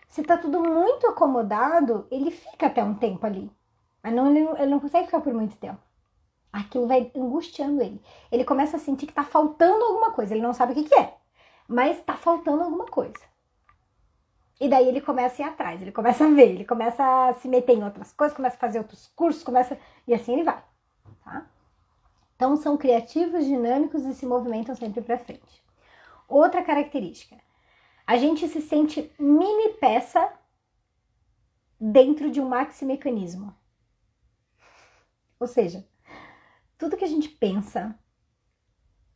Se tá tudo muito acomodado, ele fica até um tempo ali. Mas ele não consegue ficar por muito tempo. Aquilo vai angustiando ele. Ele começa a sentir que tá faltando alguma coisa. Ele não sabe o que é, mas tá faltando alguma coisa. E daí ele começa a ir atrás, ele começa a ver, ele começa a se meter em outras coisas, começa a fazer outros cursos, e assim ele vai. Tá? Então são criativos, dinâmicos e se movimentam sempre para frente. Outra característica. A gente se sente mini peça dentro de um maxi mecanismo. Ou seja, tudo que a gente pensa,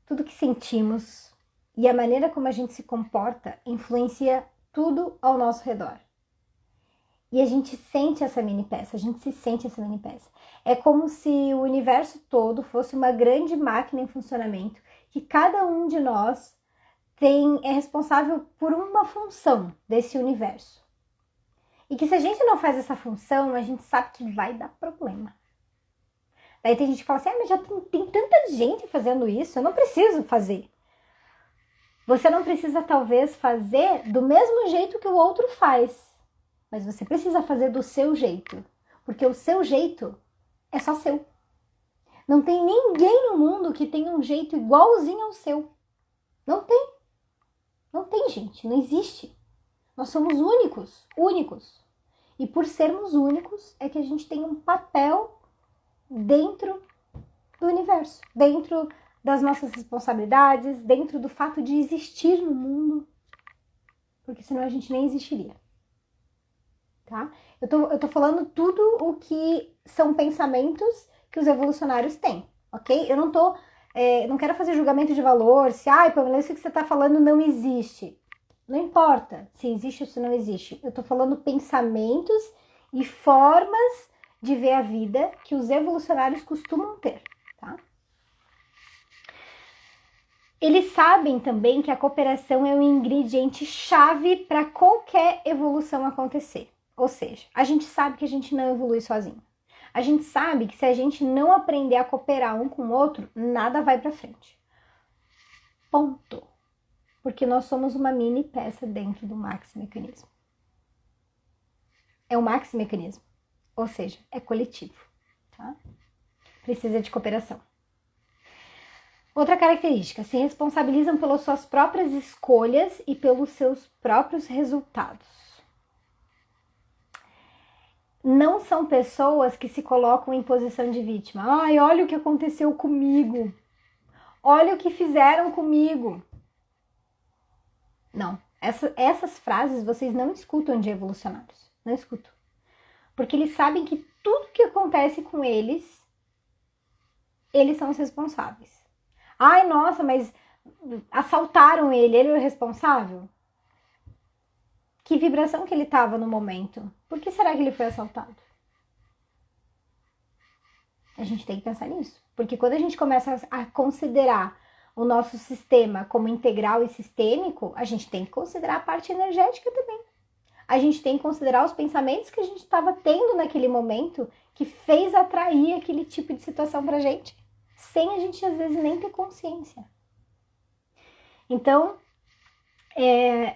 tudo que sentimos e a maneira como a gente se comporta influencia tudo ao nosso redor. E a gente sente essa mini peça, a gente se sente essa mini peça. É como se o universo todo fosse uma grande máquina em funcionamento, que cada um de nós é responsável por uma função desse universo. E que se a gente não faz essa função, a gente sabe que vai dar problema. Daí tem gente que fala assim, mas já tem tanta gente fazendo isso, eu não preciso fazer. Você não precisa talvez fazer do mesmo jeito que o outro faz, mas você precisa fazer do seu jeito, porque o seu jeito é só seu. Não tem ninguém no mundo que tenha um jeito igualzinho ao seu. Não tem. Não tem, gente, não existe. Nós somos únicos, únicos. E por sermos únicos é que a gente tem um papel dentro do universo, dentro das nossas responsabilidades, dentro do fato de existir no mundo, porque senão a gente nem existiria, tá? Eu tô falando tudo o que são pensamentos que os evolucionários têm, ok? Eu não quero fazer julgamento de valor, se, Pamela, isso que você tá falando não existe. Não importa se existe ou se não existe. Eu tô falando pensamentos e formas de ver a vida que os evolucionários costumam ter, tá? Eles sabem também que a cooperação é um ingrediente chave para qualquer evolução acontecer. Ou seja, a gente sabe que a gente não evolui sozinho. A gente sabe que se a gente não aprender a cooperar um com o outro, nada vai para frente. Ponto. Porque nós somos uma mini peça dentro do maxi-mecanismo. É um maxi-mecanismo, ou seja, é coletivo, tá? Precisa de cooperação. Outra característica, se responsabilizam pelas suas próprias escolhas e pelos seus próprios resultados. Não são pessoas que se colocam em posição de vítima. Ai, olha o que aconteceu comigo. Olha o que fizeram comigo. Não, essas frases vocês não escutam de evolucionários. Não escutam. Porque eles sabem que tudo que acontece com eles são os responsáveis. Ai, nossa, mas assaltaram ele é o responsável? Que vibração que ele estava no momento? Por que será que ele foi assaltado? A gente tem que pensar nisso. Porque quando a gente começa a considerar o nosso sistema como integral e sistêmico, a gente tem que considerar a parte energética também. A gente tem que considerar os pensamentos que a gente estava tendo naquele momento que fez atrair aquele tipo de situação pra gente, sem a gente às vezes nem ter consciência. Então,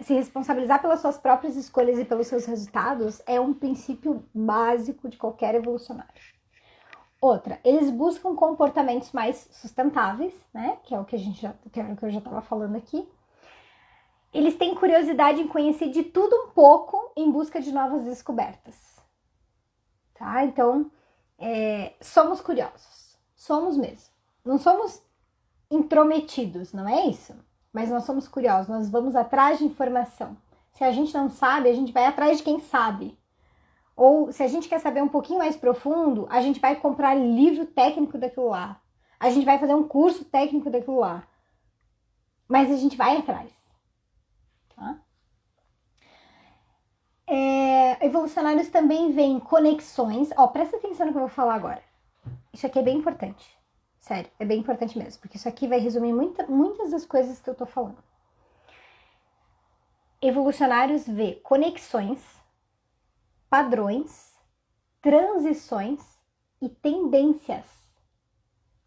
se responsabilizar pelas suas próprias escolhas e pelos seus resultados é um princípio básico de qualquer evolucionário. Outra, eles buscam comportamentos mais sustentáveis, né? Que é o que eu já estava falando aqui. Eles têm curiosidade em conhecer de tudo um pouco em busca de novas descobertas. Tá? Então, somos curiosos. Somos mesmo. Não somos intrometidos, não é isso? Mas nós somos curiosos, nós vamos atrás de informação. Se a gente não sabe, a gente vai atrás de quem sabe. Ou se a gente quer saber um pouquinho mais profundo, a gente vai comprar livro técnico daquilo lá. A gente vai fazer um curso técnico daquilo lá. Mas a gente vai atrás. Tá? Evolucionários também veem conexões. Presta atenção no que eu vou falar agora. Isso aqui é bem importante. Sério, é bem importante mesmo. Porque isso aqui vai resumir muitas das coisas que eu tô falando. Evolucionários vê conexões, padrões, transições e tendências,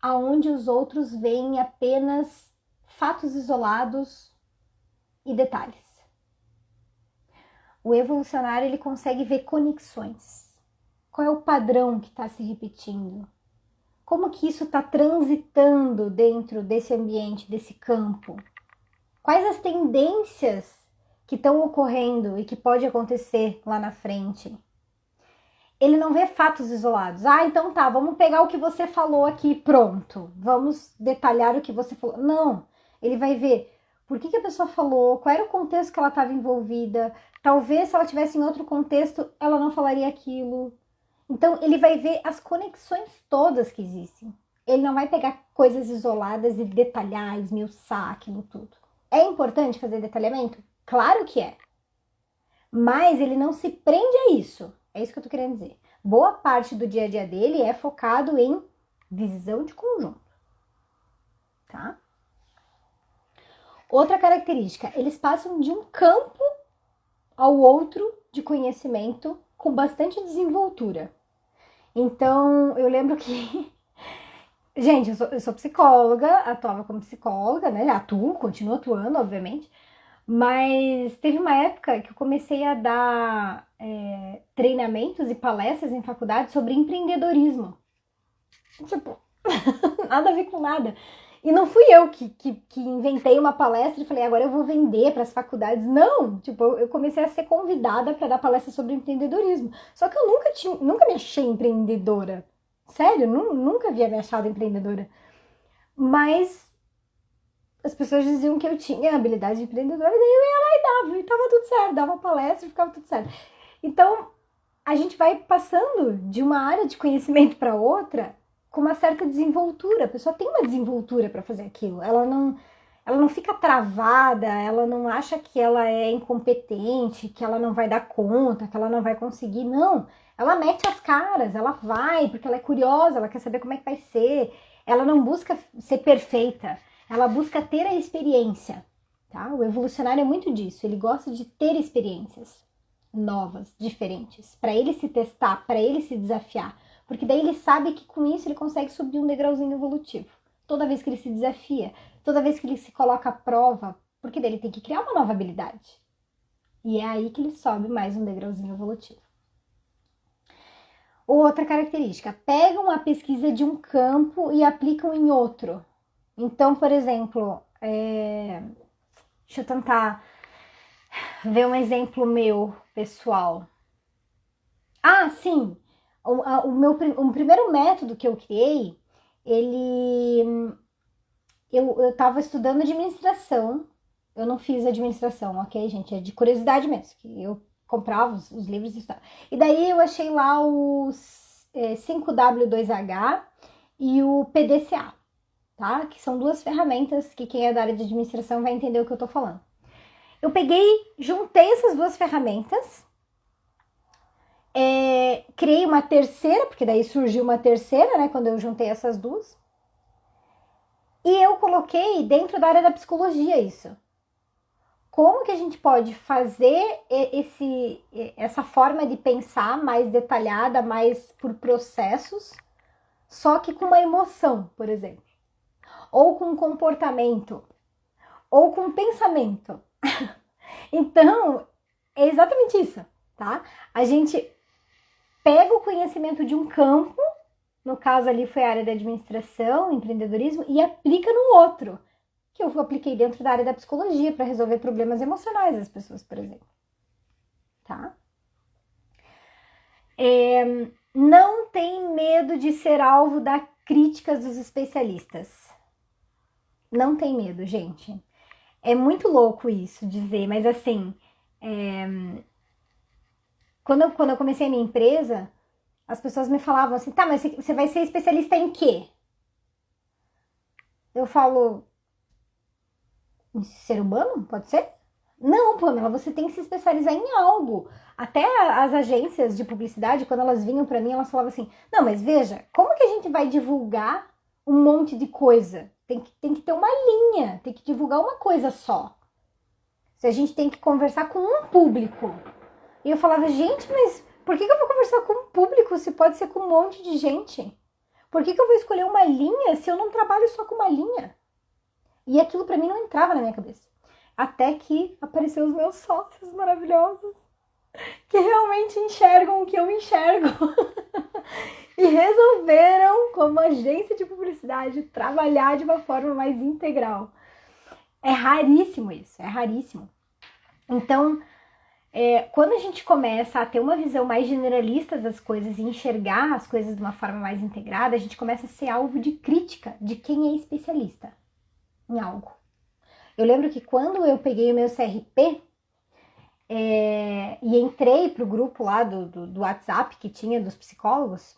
aonde os outros veem apenas fatos isolados e detalhes. O evolucionário ele consegue ver conexões. Qual é o padrão que está se repetindo? Como que isso está transitando dentro desse ambiente, desse campo? Quais as tendências que estão ocorrendo e que pode acontecer lá na frente? Ele não vê fatos isolados. Então tá, vamos pegar o que você falou aqui, pronto. Vamos detalhar o que você falou. Não, ele vai ver por que a pessoa falou, qual era o contexto que ela estava envolvida. Talvez se ela estivesse em outro contexto, ela não falaria aquilo. Então, ele vai ver as conexões todas que existem. Ele não vai pegar coisas isoladas e detalhar, esmiuçar aquilo tudo. É importante fazer detalhamento? Claro que é. Mas ele não se prende a isso. É isso que eu tô querendo dizer. Boa parte do dia a dia dele é focado em visão de conjunto. Tá? Outra característica, eles passam de um campo ao outro de conhecimento com bastante desenvoltura. Então, eu lembro que... Gente, eu sou psicóloga, atuava como psicóloga, né? Continuo atuando, obviamente. Mas teve uma época que eu comecei a dar treinamentos e palestras em faculdade sobre empreendedorismo. Tipo, nada a ver com nada. E não fui eu que inventei uma palestra e falei, agora eu vou vender para as faculdades. Não, tipo, eu comecei a ser convidada para dar palestra sobre empreendedorismo. Só que eu nunca me achei empreendedora. Sério, nunca havia me achado empreendedora. Mas as pessoas diziam que eu tinha habilidade de empreendedora, daí eu ia lá e dava, e tava tudo certo, dava palestra e ficava tudo certo. Então, a gente vai passando de uma área de conhecimento para outra com uma certa desenvoltura. A pessoa tem uma desenvoltura para fazer aquilo. Ela não fica travada, ela não acha que ela é incompetente, que ela não vai dar conta, que ela não vai conseguir. Não, ela mete as caras, ela vai, porque ela é curiosa, ela quer saber como é que vai ser. Ela não busca ser perfeita, ela busca ter a experiência. Tá? O evolucionário é muito disso, ele gosta de ter experiências novas, diferentes, para ele se testar, para ele se desafiar. Porque daí ele sabe que com isso ele consegue subir um degrauzinho evolutivo. Toda vez que ele se desafia, toda vez que ele se coloca à prova, porque daí ele tem que criar uma nova habilidade. E é aí que ele sobe mais um degrauzinho evolutivo. Outra característica, pegam a pesquisa de um campo e aplicam em outro. Então, por exemplo, deixa eu tentar ver um exemplo meu, pessoal. Ah, sim! O primeiro método que eu criei, eu estava estudando administração. Eu não fiz administração, ok, gente? É de curiosidade mesmo, que eu comprava os livros e estudava. E daí eu achei lá os 5W2H e o PDCA, tá? Que são duas ferramentas que quem é da área de administração vai entender o que eu tô falando. Eu peguei, juntei essas duas ferramentas, criei uma terceira, porque daí surgiu uma terceira, né, quando eu juntei essas duas. E eu coloquei dentro da área da psicologia isso. Como que a gente pode fazer essa forma de pensar mais detalhada, mais por processos, só que com uma emoção, por exemplo, ou com um comportamento, ou com um pensamento. Então, é exatamente isso, tá? A gente pega o conhecimento de um campo, no caso ali foi a área da administração, empreendedorismo, e aplica no outro, que eu apliquei dentro da área da psicologia para resolver problemas emocionais das pessoas, por exemplo. Tá? Não tem medo de ser alvo das críticas dos especialistas. Não tem medo, gente. É muito louco isso dizer, mas assim, quando eu comecei a minha empresa, as pessoas me falavam assim, tá, mas você vai ser especialista em quê? Eu falo, em ser humano? Pode ser? Não, Pamela, você tem que se especializar em algo. Até as agências de publicidade, quando elas vinham para mim, elas falavam assim, não, mas veja, como que a gente vai divulgar um monte de coisa? Tem que ter uma linha, tem que divulgar uma coisa só. Se a gente tem que conversar com um público. E eu falava, gente, mas por que eu vou conversar com um público se pode ser com um monte de gente? Por que eu vou escolher uma linha se eu não trabalho só com uma linha? E aquilo para mim não entrava na minha cabeça. Até que apareceu os meus sócios maravilhosos, que realmente enxergam o que eu enxergo. E resolveram, como agência de publicidade, trabalhar de uma forma mais integral. É raríssimo isso, é raríssimo. Então, quando a gente começa a ter uma visão mais generalista das coisas e enxergar as coisas de uma forma mais integrada, a gente começa a ser alvo de crítica de quem é especialista em algo. Eu lembro que quando eu peguei o meu CRP e entrei pro grupo lá do WhatsApp que tinha dos psicólogos,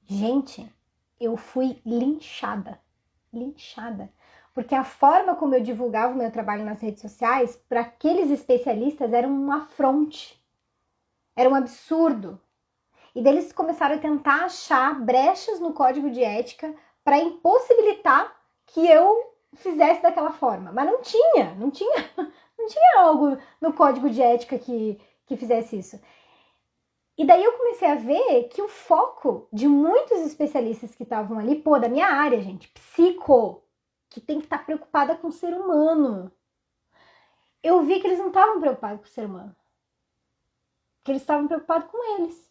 gente, eu fui linchada. Linchada. Porque a forma como eu divulgava o meu trabalho nas redes sociais, para aqueles especialistas, era um afronte. Era um absurdo. E daí eles começaram a tentar achar brechas no código de ética para impossibilitar que eu fizesse daquela forma. Mas não tinha algo no código de ética que fizesse isso. E daí eu comecei a ver que o foco de muitos especialistas que estavam ali, da minha área, gente, psico, que tem que estar preocupada com o ser humano. Eu vi que eles não estavam preocupados com o ser humano. Que eles estavam preocupados com eles.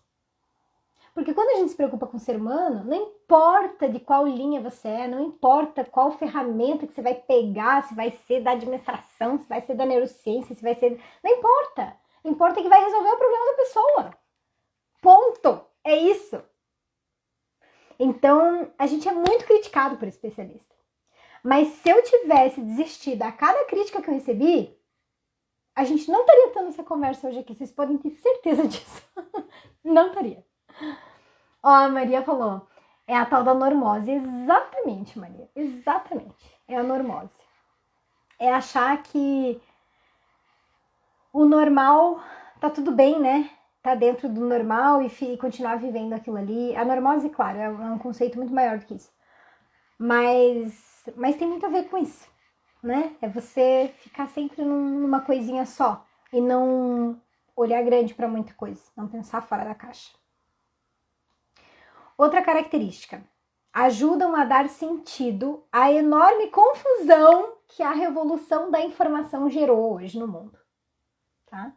Porque quando a gente se preocupa com o ser humano, não importa de qual linha você é, não importa qual ferramenta que você vai pegar, se vai ser da administração, se vai ser da neurociência, se vai ser... Não importa. Importa que vai resolver o problema da pessoa. Ponto. É isso. Então, a gente é muito criticado por especialista. Mas se eu tivesse desistido a cada crítica que eu recebi, a gente não estaria tendo essa conversa hoje aqui. Vocês podem ter certeza disso. Não estaria. Ó, a Maria falou, é a tal da normose. Exatamente, Maria. Exatamente. É a normose. É achar que o normal tá tudo bem, né? Tá dentro do normal e continuar vivendo aquilo ali. A normose, claro, é um conceito muito maior do que isso. Mas tem muito a ver com isso, né? É você ficar sempre numa coisinha só e não olhar grande para muita coisa, não pensar fora da caixa. Outra característica, ajudam a dar sentido à enorme confusão que a revolução da informação gerou hoje no mundo, tá?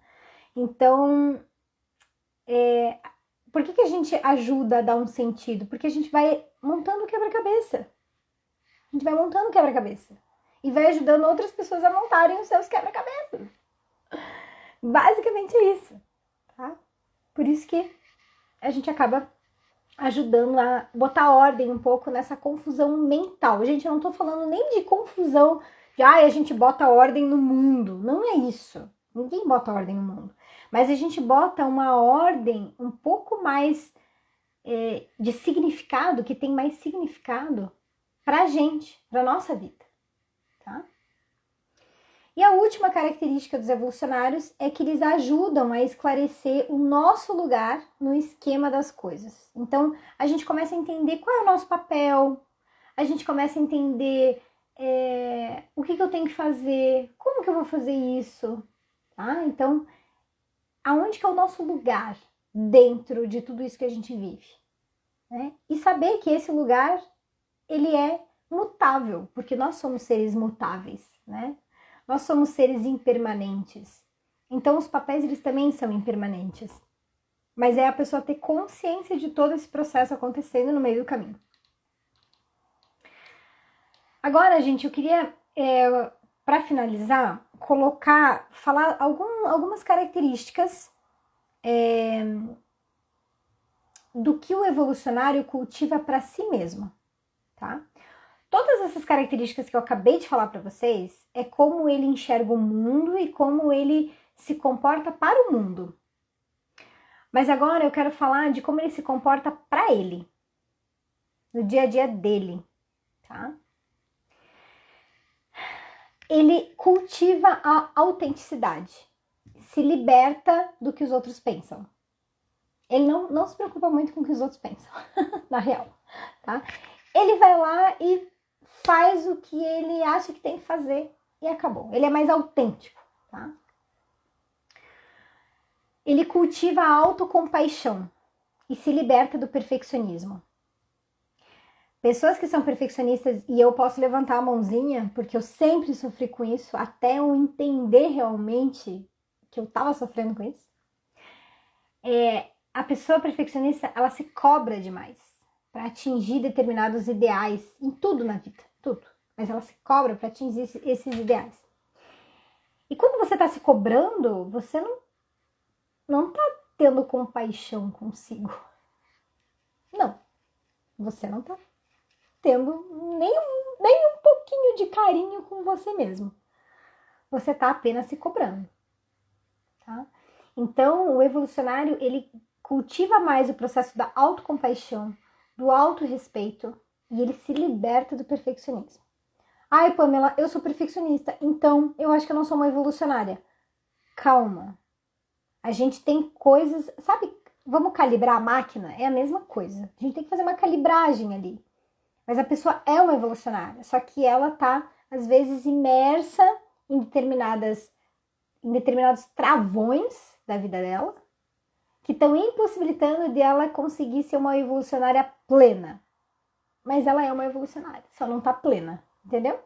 Então, por que a gente ajuda a dar um sentido? Porque a gente vai montando o quebra-cabeça. A gente vai montando o quebra-cabeça. E vai ajudando outras pessoas a montarem os seus quebra-cabeças. Basicamente é isso, tá? Por isso que a gente acaba ajudando a botar ordem um pouco nessa confusão mental. Gente, eu não tô falando nem de confusão de a gente bota ordem no mundo. Não é isso. Ninguém bota ordem no mundo. Mas a gente bota uma ordem um pouco mais de significado, que tem mais significado pra gente, pra nossa vida, tá? E a última característica dos evolucionários é que eles ajudam a esclarecer o nosso lugar no esquema das coisas. Então, a gente começa a entender qual é o nosso papel, a gente começa a entender o que eu tenho que fazer, como que eu vou fazer isso, tá? Então, aonde que é o nosso lugar dentro de tudo isso que a gente vive, né? E saber que esse lugar, ele é mutável, porque nós somos seres mutáveis, né? Nós somos seres impermanentes. Então, os papéis, eles também são impermanentes. Mas é a pessoa ter consciência de todo esse processo acontecendo no meio do caminho. Agora, gente, eu queria, para finalizar, falar algumas características do que o evolucionário cultiva para si mesmo, tá? Todas essas características que eu acabei de falar para vocês é como ele enxerga o mundo e como ele se comporta para o mundo. Mas agora eu quero falar de como ele se comporta para ele, no dia a dia dele, tá? Ele cultiva a autenticidade, se liberta do que os outros pensam. Ele não se preocupa muito com o que os outros pensam, na real, tá? Ele vai lá e faz o que ele acha que tem que fazer e acabou. Ele é mais autêntico, tá? Ele cultiva a autocompaixão e se liberta do perfeccionismo. Pessoas que são perfeccionistas, e eu posso levantar a mãozinha, porque eu sempre sofri com isso, até eu entender realmente que eu estava sofrendo com isso. A pessoa perfeccionista, ela se cobra demais para atingir determinados ideais em tudo na vida, tudo. Mas ela se cobra para atingir esses ideais. E quando você está se cobrando, você não está tendo compaixão consigo. Não, você não está tendo nem um pouquinho de carinho com você mesmo. Você está apenas se cobrando, tá? Então, o evolucionário, ele cultiva mais o processo da autocompaixão, do autorrespeito, e ele se liberta do perfeccionismo. Ai, Pamela, eu sou perfeccionista, então eu acho que eu não sou uma evolucionária. Calma. A gente tem coisas, sabe, vamos calibrar a máquina? É a mesma coisa. A gente tem que fazer uma calibragem ali. Mas a pessoa é uma evolucionária, só que ela tá, às vezes, imersa em determinados travões da vida dela, que estão impossibilitando de ela conseguir ser uma evolucionária plena. Mas ela é uma evolucionária, só não tá plena, entendeu?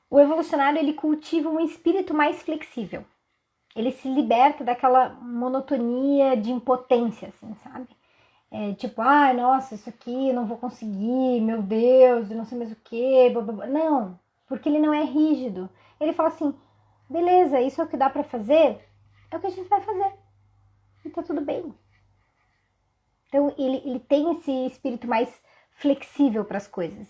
O evolucionário, ele cultiva um espírito mais flexível. Ele se liberta daquela monotonia de impotência, assim, sabe? Tipo, nossa, isso aqui eu não vou conseguir, meu Deus, eu não sei mais o que, blá, blá, blá. Não, porque ele não é rígido. Ele fala assim, beleza, isso é o que dá pra fazer, é o que a gente vai fazer. E tá tudo bem. Então, ele tem esse espírito mais flexível para as coisas.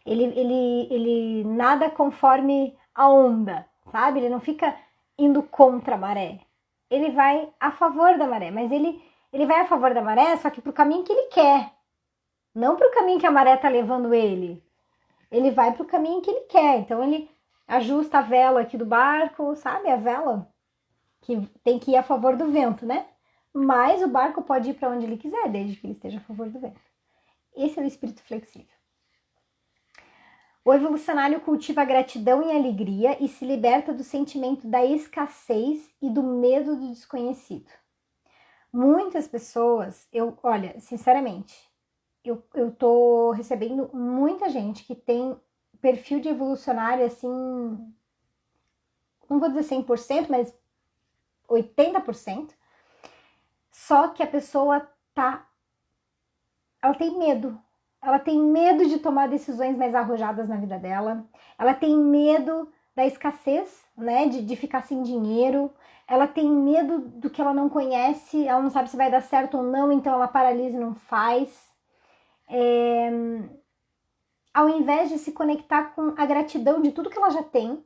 Ele nada conforme a onda, sabe? Ele não fica indo contra a maré. Ele vai a favor da maré, mas ele vai a favor da maré, só que pro caminho que ele quer. Não pro caminho que a maré tá levando ele. Ele vai pro caminho que ele quer. Então, ele ajusta a vela aqui do barco, sabe? A vela que tem que ir a favor do vento, né? Mas o barco pode ir para onde ele quiser, desde que ele esteja a favor do vento. Esse é o espírito flexível. O evolucionário cultiva a gratidão e a alegria e se liberta do sentimento da escassez e do medo do desconhecido. Muitas pessoas, olha, sinceramente, eu tô recebendo muita gente que tem perfil de evolucionário assim, não vou dizer 100%, mas 80%. Só que a pessoa ela tem medo. Ela tem medo de tomar decisões mais arrojadas na vida dela. Ela tem medo da escassez, né? De ficar sem dinheiro. Ela tem medo do que ela não conhece. Ela não sabe se vai dar certo ou não, então ela paralisa e não faz. Ao invés de se conectar com a gratidão de tudo que ela já tem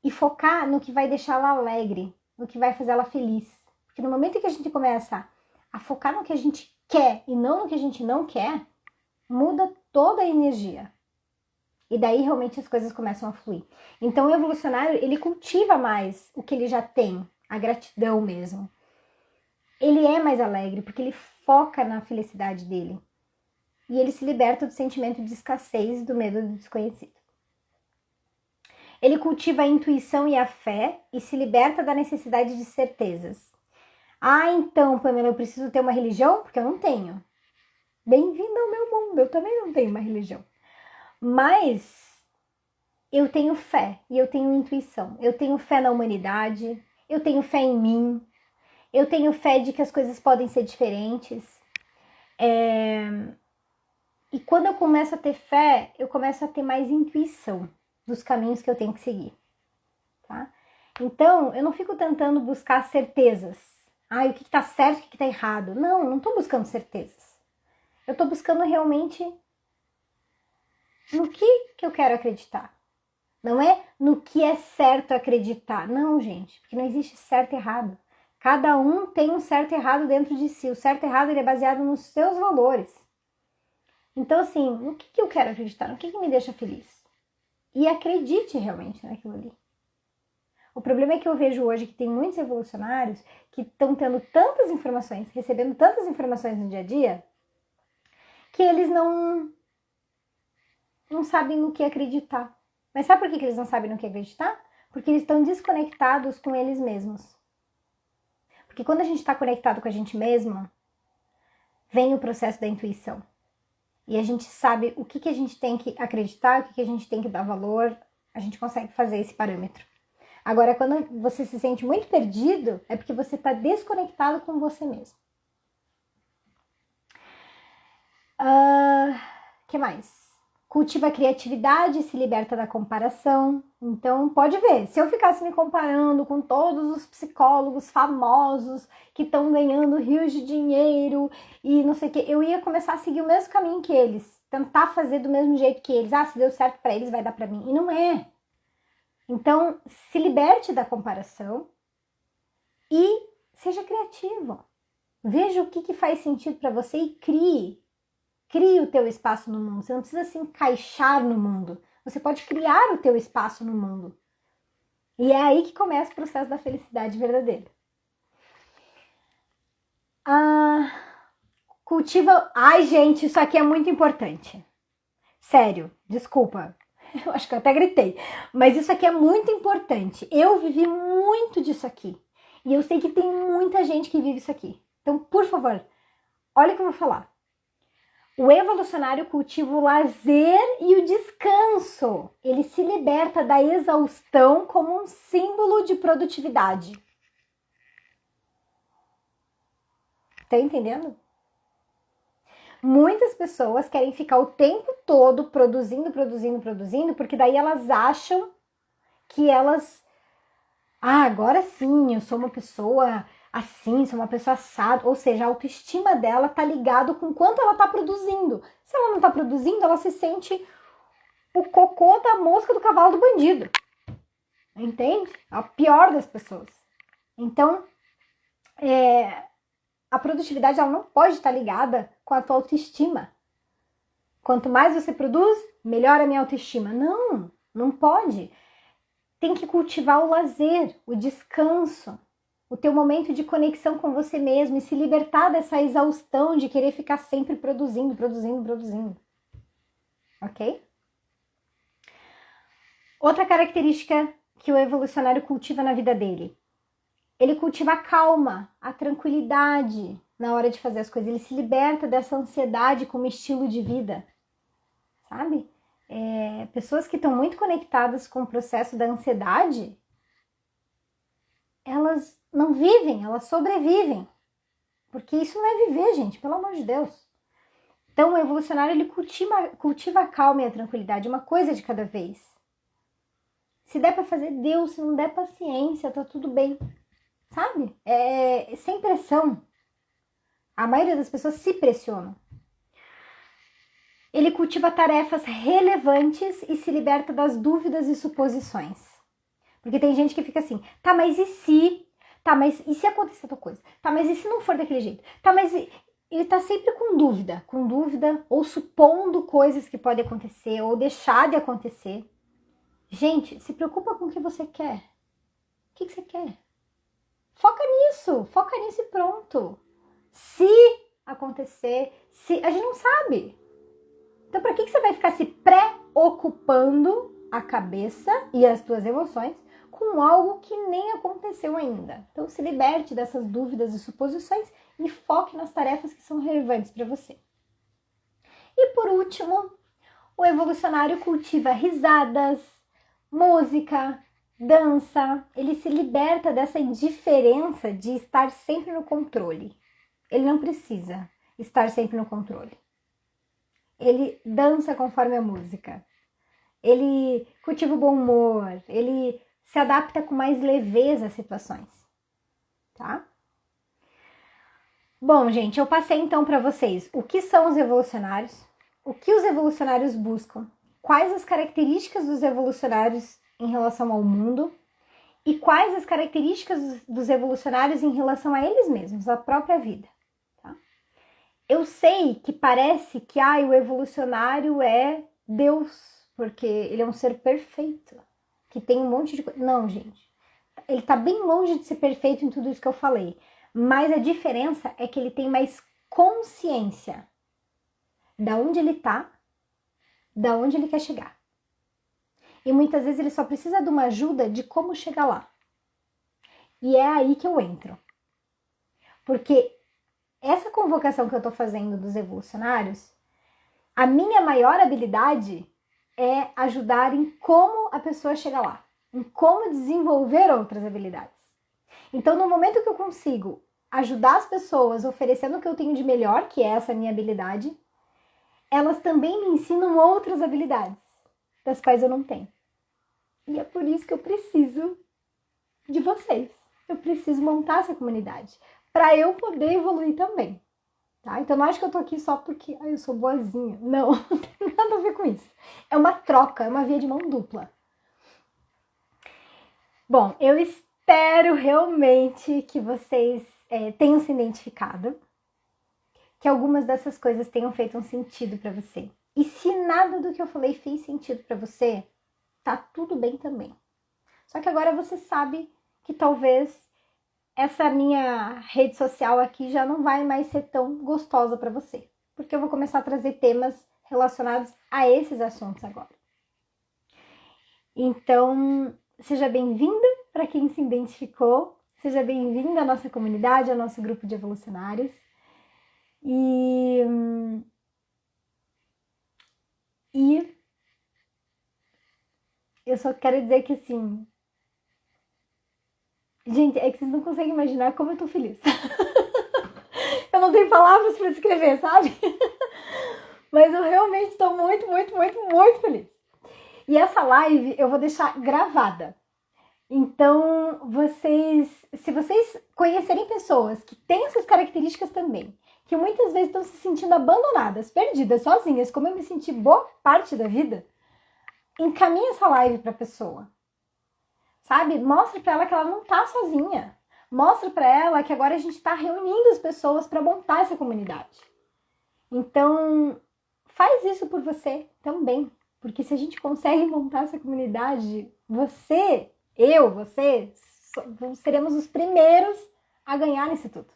e focar no que vai deixá-la alegre, no que vai fazer ela feliz. Porque no momento em que a gente começa a focar no que a gente quer e não no que a gente não quer, muda toda a energia. E daí realmente as coisas começam a fluir. Então o evolucionário, ele cultiva mais o que ele já tem, a gratidão mesmo. Ele é mais alegre porque ele foca na felicidade dele. E ele se liberta do sentimento de escassez e do medo do desconhecido. Ele cultiva a intuição e a fé e se liberta da necessidade de certezas. Ah, então, Pamela, eu preciso ter uma religião? Porque eu não tenho. Bem-vindo ao meu mundo, eu também não tenho uma religião. Mas eu tenho fé e eu tenho intuição. Eu tenho fé na humanidade, eu tenho fé em mim, eu tenho fé de que as coisas podem ser diferentes. E quando eu começo a ter fé, eu começo a ter mais intuição dos caminhos que eu tenho que seguir. Tá? Então, eu não fico tentando buscar certezas. O que está certo, o que está errado. Não estou buscando certezas. Eu estou buscando realmente no que eu quero acreditar. Não é no que é certo acreditar. Não, gente, porque não existe certo e errado. Cada um tem um certo e errado dentro de si. O certo e errado ele é baseado nos seus valores. Então, assim, no que eu quero acreditar? No que me deixa feliz? E acredite realmente naquilo ali. O problema é que eu vejo hoje que tem muitos evolucionários que estão tendo tantas informações, recebendo tantas informações no dia a dia, que eles não sabem no que acreditar. Mas sabe por que eles não sabem no que acreditar? Porque eles estão desconectados com eles mesmos. Porque quando a gente está conectado com a gente mesmo, vem o processo da intuição. E a gente sabe o que a gente tem que acreditar, o que a gente tem que dar valor, a gente consegue fazer esse parâmetro. Agora, quando você se sente muito perdido, é porque você está desconectado com você mesmo. Que mais? Cultiva a criatividade, se liberta da comparação. Então, pode ver, se eu ficasse me comparando com todos os psicólogos famosos que estão ganhando rios de dinheiro e não sei o que, eu ia começar a seguir o mesmo caminho que eles, tentar fazer do mesmo jeito que eles. Se deu certo para eles, vai dar para mim. E não é. Então, se liberte da comparação e seja criativo. Veja o que faz sentido para você e crie. Crie o teu espaço no mundo. Você não precisa se encaixar no mundo. Você pode criar o teu espaço no mundo. E é aí que começa o processo da felicidade verdadeira. Cultiva... Ai, gente, isso aqui é muito importante. Sério, desculpa. Eu acho que eu até gritei. Mas isso aqui é muito importante. Eu vivi muito disso aqui. E eu sei que tem muita gente que vive isso aqui. Então, por favor, olha o que eu vou falar. O evolucionário cultiva o lazer e o descanso. Ele se liberta da exaustão como um símbolo de produtividade. Tá entendendo? Muitas pessoas querem ficar o tempo todo produzindo, porque daí elas acham que elas... agora sim, eu sou uma pessoa assim, sou uma pessoa assada. Ou seja, a autoestima dela tá ligado com quanto ela tá produzindo. Se ela não tá produzindo, ela se sente o cocô da mosca do cavalo do bandido. Entende? É a pior das pessoas. Então, a produtividade ela não pode estar ligada com a tua autoestima. Quanto mais você produz, melhor a minha autoestima. Não pode. Tem que cultivar o lazer, o descanso, o teu momento de conexão com você mesmo e se libertar dessa exaustão de querer ficar sempre produzindo. Ok? Outra característica que o evolucionário cultiva na vida dele: Ele cultiva a calma, a tranquilidade na hora de fazer as coisas. Ele se liberta dessa ansiedade como estilo de vida, sabe? Pessoas que estão muito conectadas com o processo da ansiedade, elas não vivem, elas sobrevivem. Porque isso não é viver, gente, pelo amor de Deus. Então, o evolucionário, ele cultiva a calma e a tranquilidade, uma coisa de cada vez. Se der para fazer, Deus, se não der, paciência, tá tudo bem. Sabe? Sem pressão. A maioria das pessoas se pressionam. Ele cultiva tarefas relevantes e se liberta das dúvidas e suposições. Porque tem gente que fica assim, tá, mas e se? Tá, mas e se acontecer outra coisa? Tá, mas e se não for daquele jeito? Tá, mas ele tá sempre com dúvida, ou supondo coisas que podem acontecer, ou deixar de acontecer. Gente, se preocupa com o que você quer. O que você quer? Foca nisso e pronto. Se acontecer, a gente não sabe. Então, para que você vai ficar se preocupando a cabeça e as suas emoções com algo que nem aconteceu ainda? Então, se liberte dessas dúvidas e suposições e foque nas tarefas que são relevantes para você. E por último, o evolucionário cultiva risadas, música, dança. Ele se liberta dessa indiferença de estar sempre no controle. Ele não precisa estar sempre no controle. Ele dança conforme a música. Ele cultiva o bom humor. Ele se adapta com mais leveza às situações. Tá? Bom, gente, eu passei então para vocês o que são os evolucionários, o que os evolucionários buscam, quais as características dos evolucionários em relação ao mundo e quais as características dos evolucionários em relação a eles mesmos, à própria vida. Tá? Eu sei que parece que o evolucionário é Deus, porque ele é um ser perfeito, que tem um monte de coisa. Não, gente. Ele está bem longe de ser perfeito em tudo isso que eu falei. Mas a diferença é que ele tem mais consciência da onde ele está, da onde ele quer chegar. E muitas vezes ele só precisa de uma ajuda de como chegar lá. E é aí que eu entro. Porque essa convocação que eu estou fazendo dos evolucionários, a minha maior habilidade é ajudar em como a pessoa chega lá, em como desenvolver outras habilidades. Então, no momento que eu consigo ajudar as pessoas oferecendo o que eu tenho de melhor, que é essa minha habilidade, elas também me ensinam outras habilidades, das quais eu não tenho. E é por isso que eu preciso de vocês. Eu preciso montar essa comunidade, para eu poder evoluir também. Tá? Então, não acho que eu tô aqui só porque eu sou boazinha. Não, não tem nada a ver com isso. É uma troca, é uma via de mão dupla. Bom, eu espero realmente que vocês tenham se identificado, que algumas dessas coisas tenham feito um sentido para você. E se nada do que eu falei fez sentido para você, tá tudo bem também. Só que agora você sabe que talvez essa minha rede social aqui já não vai mais ser tão gostosa para você, porque eu vou começar a trazer temas relacionados a esses assuntos agora. Então, seja bem-vinda para quem se identificou, seja bem-vinda à nossa comunidade, ao nosso grupo de evolucionários. E eu só quero dizer que assim, gente, é que vocês não conseguem imaginar como eu tô feliz. Eu não tenho palavras para descrever, sabe? Mas eu realmente estou muito, muito, muito, muito feliz. E essa live eu vou deixar gravada. Então, se vocês conhecerem pessoas que têm essas características também, que muitas vezes estão se sentindo abandonadas, perdidas, sozinhas, como eu me senti boa parte da vida, encaminhe essa live para a pessoa. Sabe? Mostra para ela que ela não tá sozinha. Mostra para ela que agora a gente está reunindo as pessoas para montar essa comunidade. Então, faz isso por você também. Porque se a gente consegue montar essa comunidade, você, seremos os primeiros a ganhar nisso tudo.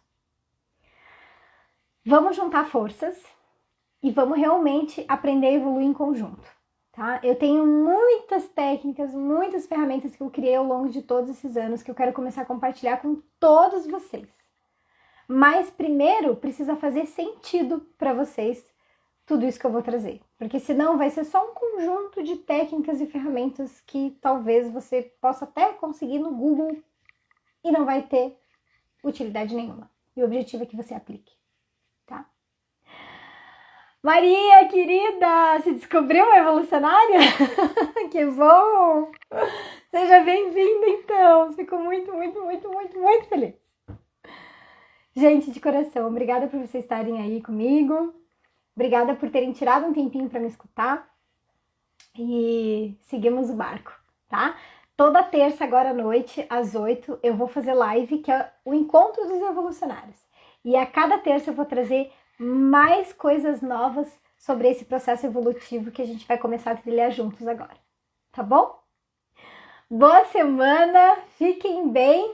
Vamos juntar forças e vamos realmente aprender a evoluir em conjunto. tá? Eu tenho muitas técnicas, muitas ferramentas que eu criei ao longo de todos esses anos que eu quero começar a compartilhar com todos vocês. Mas primeiro precisa fazer sentido para vocês tudo isso que eu vou trazer, porque senão vai ser só um conjunto de técnicas e ferramentas que talvez você possa até conseguir no Google e não vai ter utilidade nenhuma. E o objetivo é que você aplique, tá? Maria, querida, se descobriu uma evolucionária? Que bom! Seja bem-vinda, então. Fico muito, muito, muito, muito, muito feliz. Gente, de coração, obrigada por vocês estarem aí comigo. Obrigada por terem tirado um tempinho para me escutar. E seguimos o barco, tá? Toda terça, agora à noite, às 8, eu vou fazer live, que é o Encontro dos Evolucionários. E a cada terça eu vou trazer mais coisas novas sobre esse processo evolutivo que a gente vai começar a trilhar juntos agora. Tá bom? Boa semana, fiquem bem.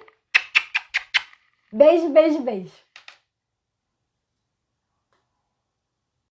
Beijo, beijo, beijo.